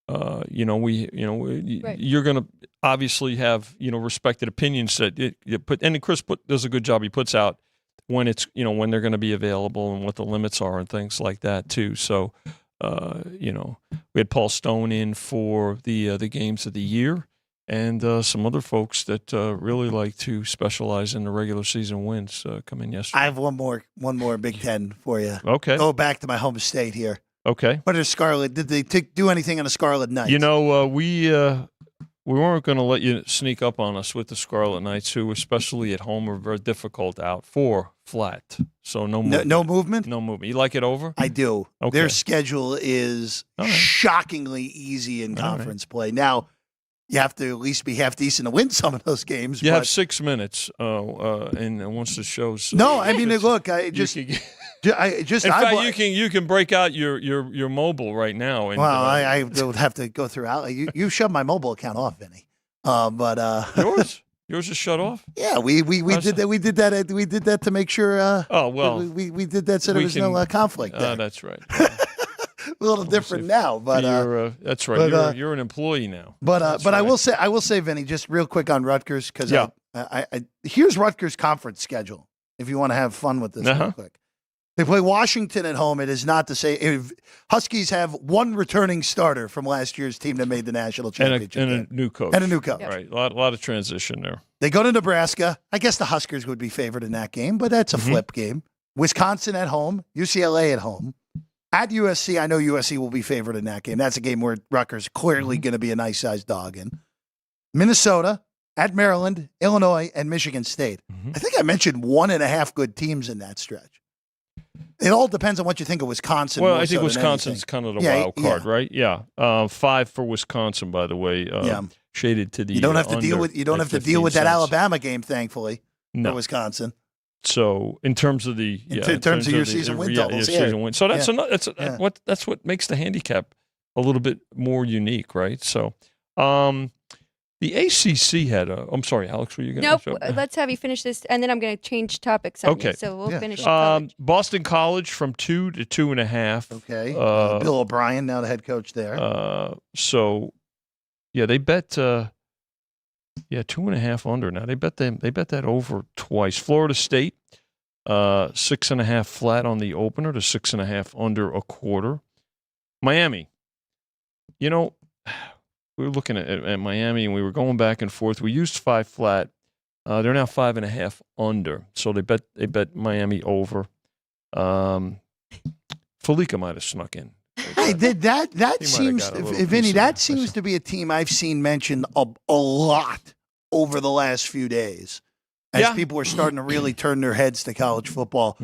right. You're going to obviously have respected opinions that you put, and Chris does a good job. He puts out when it's when they're going to be available and what the limits are and things like that too. So. We had Paul Stone in for the games of the year, and some other folks that really like to specialize in the regular season wins come in yesterday. I have one more Big Ten for you. Okay, go back to my home state here. Okay, what is Scarlet? Did they do anything on a Scarlet Knights? We weren't going to let you sneak up on us with the Scarlet Knights, who, especially at home, are very difficult out. 4 flat, so no movement. No movement? No movement. You like it over? I do. Okay. Their schedule is shockingly easy in conference play. Now, you have to at least be half decent to win some of those games. You but, have 6 minutes, and once the show's no, I mean, look, I just, in I fact, you can break out your mobile right now. And, well, I would have to go through. You shut my mobile account off, Vinny. But yours is shut off. Yeah, we did that. We did that to make sure. We did that so there was no conflict. There. That's right. A little different now, but that's right. But, you're an employee now. But right. I will say, Vinny, just real quick on Rutgers because I here's Rutgers conference schedule. If you want to have fun with this, real quick. They play Washington at home. It is not to say if Huskies have one returning starter from last year's team that made the national championship and a new coach. And a new coach. Yep. Right. A lot of transition there. They go to Nebraska. I guess the Huskers would be favored in that game, but that's a flip game. Wisconsin at home. UCLA at home. At USC, I know USC will be favored in that game. That's a game where Rutgers clearly going to be a nice-sized dog in. Minnesota, at Maryland, Illinois, and Michigan State. I think I mentioned 1.5 good teams in that stretch. It all depends on what you think of Wisconsin. Well, I think Wisconsin's kind of the wild card, right? Yeah, 5 for Wisconsin, by the way. Shaded to the. You don't have to deal with. You don't have to deal with that Alabama game, thankfully. No. For Wisconsin. So, in terms of the in terms of your season win totals, season win. So that's that's what makes the handicap a little bit more unique, right? So, the ACC had a. I'm sorry, Alex, were you going to? Nope. Let's have you finish this, and then I'm going to change topics. On you, so we'll finish. Boston College from 2 to 2.5. Okay. Bill O'Brien now the head coach there. So, yeah, they bet. 2.5 under. Now they bet that over twice. Florida State, 6.5 flat on the opener to 6.5 under a quarter. Miami, we were looking at Miami and we were going back and forth. We used 5 flat. They're now 5.5 under. So they bet Miami over. Felica might have snuck in. Hey, that seems, Vinny, that seems to be a team I've seen mentioned a lot over the last few days as people are starting to really turn their heads to college football.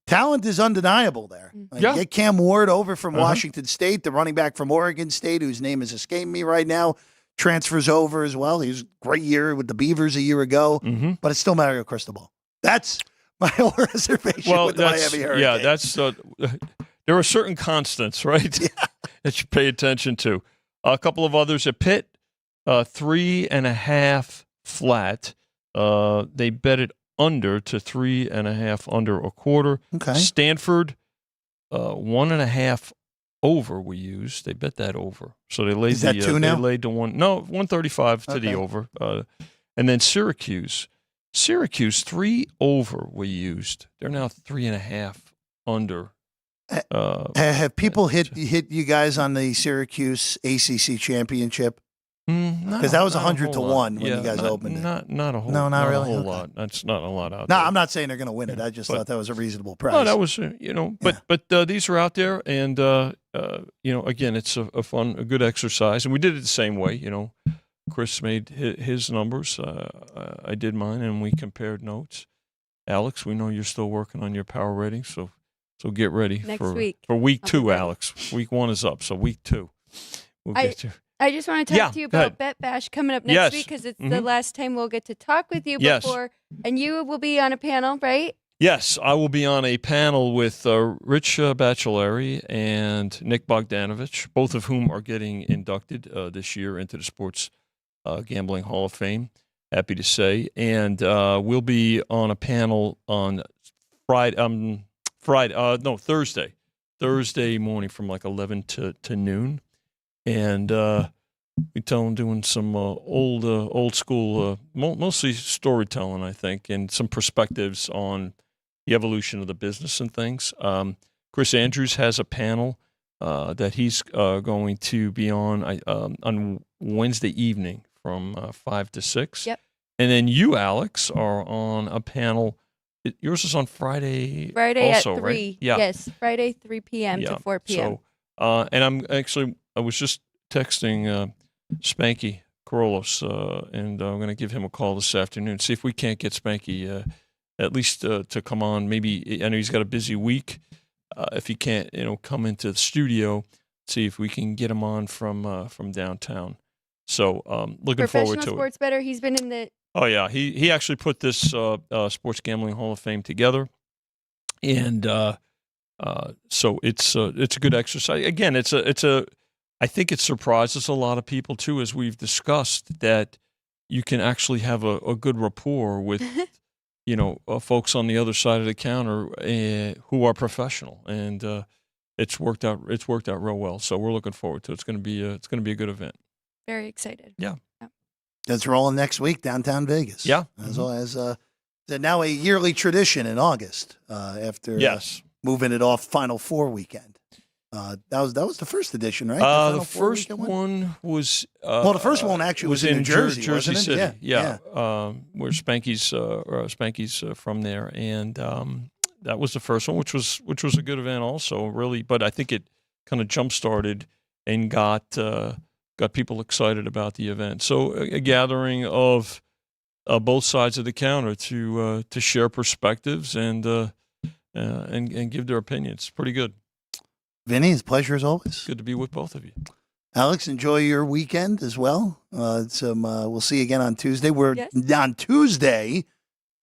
Talent is undeniable there. Get Cam Ward over from Washington State, the running back from Oregon State, whose name is escaping me right now, transfers over as well. He was a great year with the Beavers a year ago, but it's still Mario Cristobal. That's my whole reservation with the Miami Hurricanes. Yeah, that's there are certain constants, right, that you pay attention to. A couple of others at Pitt, 3.5 flat. They bet it under to 3.5 under a quarter. Okay. Stanford, 1.5 over we used. They bet that over. So they laid that 2 now? They laid to 135 to the over. And then Syracuse, 3 over we used. They're now 3.5 under. Have people hit you guys on the Syracuse ACC championship? Because that was 100 to 1 when you guys opened it. Not a whole. No, not really. A whole lot. That's not a lot out no, there. I'm not saying they're going to win it. I just thought that was a reasonable price. No, that was but these are out there, and again, it's a good exercise, and we did it the same way. Chris made his numbers. I did mine, and we compared notes. Alex, we know you're still working on your power rating, so get ready for week 2, Alex. Week 1 is up, so week 2 we'll get you. I just want to talk to you about Bet Bash coming up next week because it's the last time we'll get to talk with you before. And you will be on a panel, right? Yes, I will be on a panel with Rich Baccelleri and Nick Bogdanovich, both of whom are getting inducted this year into the Sports Gambling Hall of Fame. Happy to say. And we'll be on a panel on Thursday morning from like 11 to noon. And we tell them doing some old school, mostly storytelling, I think, and some perspectives on the evolution of the business and things. Chris Andrews has a panel that he's going to be on Wednesday evening from 5 to 6. Yep. And then you, Alex, are on a panel. Yours is on Friday. Friday also, at 3. Right? Yeah. Yes, Friday 3 p.m. to 4 p.m. So, and I was just texting Spanky Corolos, and I'm going to give him a call this afternoon, see if we can't get Spanky at least to come on. Maybe, I know he's got a busy week. If he can't, come into the studio, see if we can get him on from downtown. So looking forward to Professional it. sports better. He's been in the. Oh yeah, he actually put this Sports Gambling Hall of Fame together, and so it's a good exercise. Again, I think it surprises a lot of people too, as we've discussed, that you can actually have a good rapport with folks on the other side of the counter who are professional, and it's worked out real well. So we're looking forward to it. It's going to be a good event. Very excited. Yeah. That's rolling next week, downtown Vegas. Yeah. As well as now a yearly tradition in August after moving it off Final Four weekend. That was the first edition, right? The first one was the first one actually was in New Jersey, Jersey wasn't it? City. Yeah. Where Spanky's from there, and that was the first one, which was a good event also, really. But I think it kind of jump started and got people excited about the event. So a gathering of both sides of the counter to share perspectives and give their opinions. Pretty good. Vinny, it's a pleasure as always. Good to be with both of you. Alex, enjoy your weekend as well. We'll see you again on Tuesday. On Tuesday,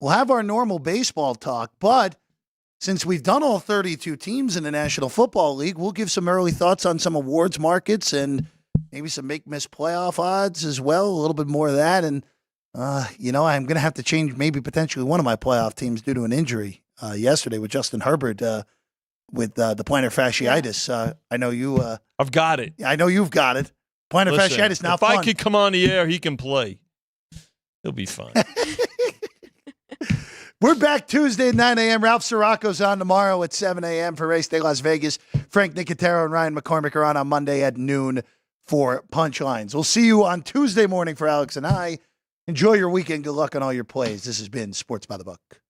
we'll have our normal baseball talk, but since we've done all 32 teams in the National Football League, we'll give some early thoughts on some awards markets and maybe some make-miss playoff odds as well, a little bit more of that. And, I'm going to have to change maybe potentially one of my playoff teams due to an injury yesterday with Justin Herbert with the plantar fasciitis. I know you I've got it. I know you've got it. Plantar fasciitis, not fun. If I could come on the air, he can play. He'll be fine. We're back Tuesday at 9 a.m. Ralph Sirocco's on tomorrow at 7 a.m. for Race Day Las Vegas. Frank Nicotero and Ryan McCormick are on Monday at noon for Punchlines. We'll see you on Tuesday morning for Alex and I. Enjoy your weekend. Good luck on all your plays. This has been Sports by the Book.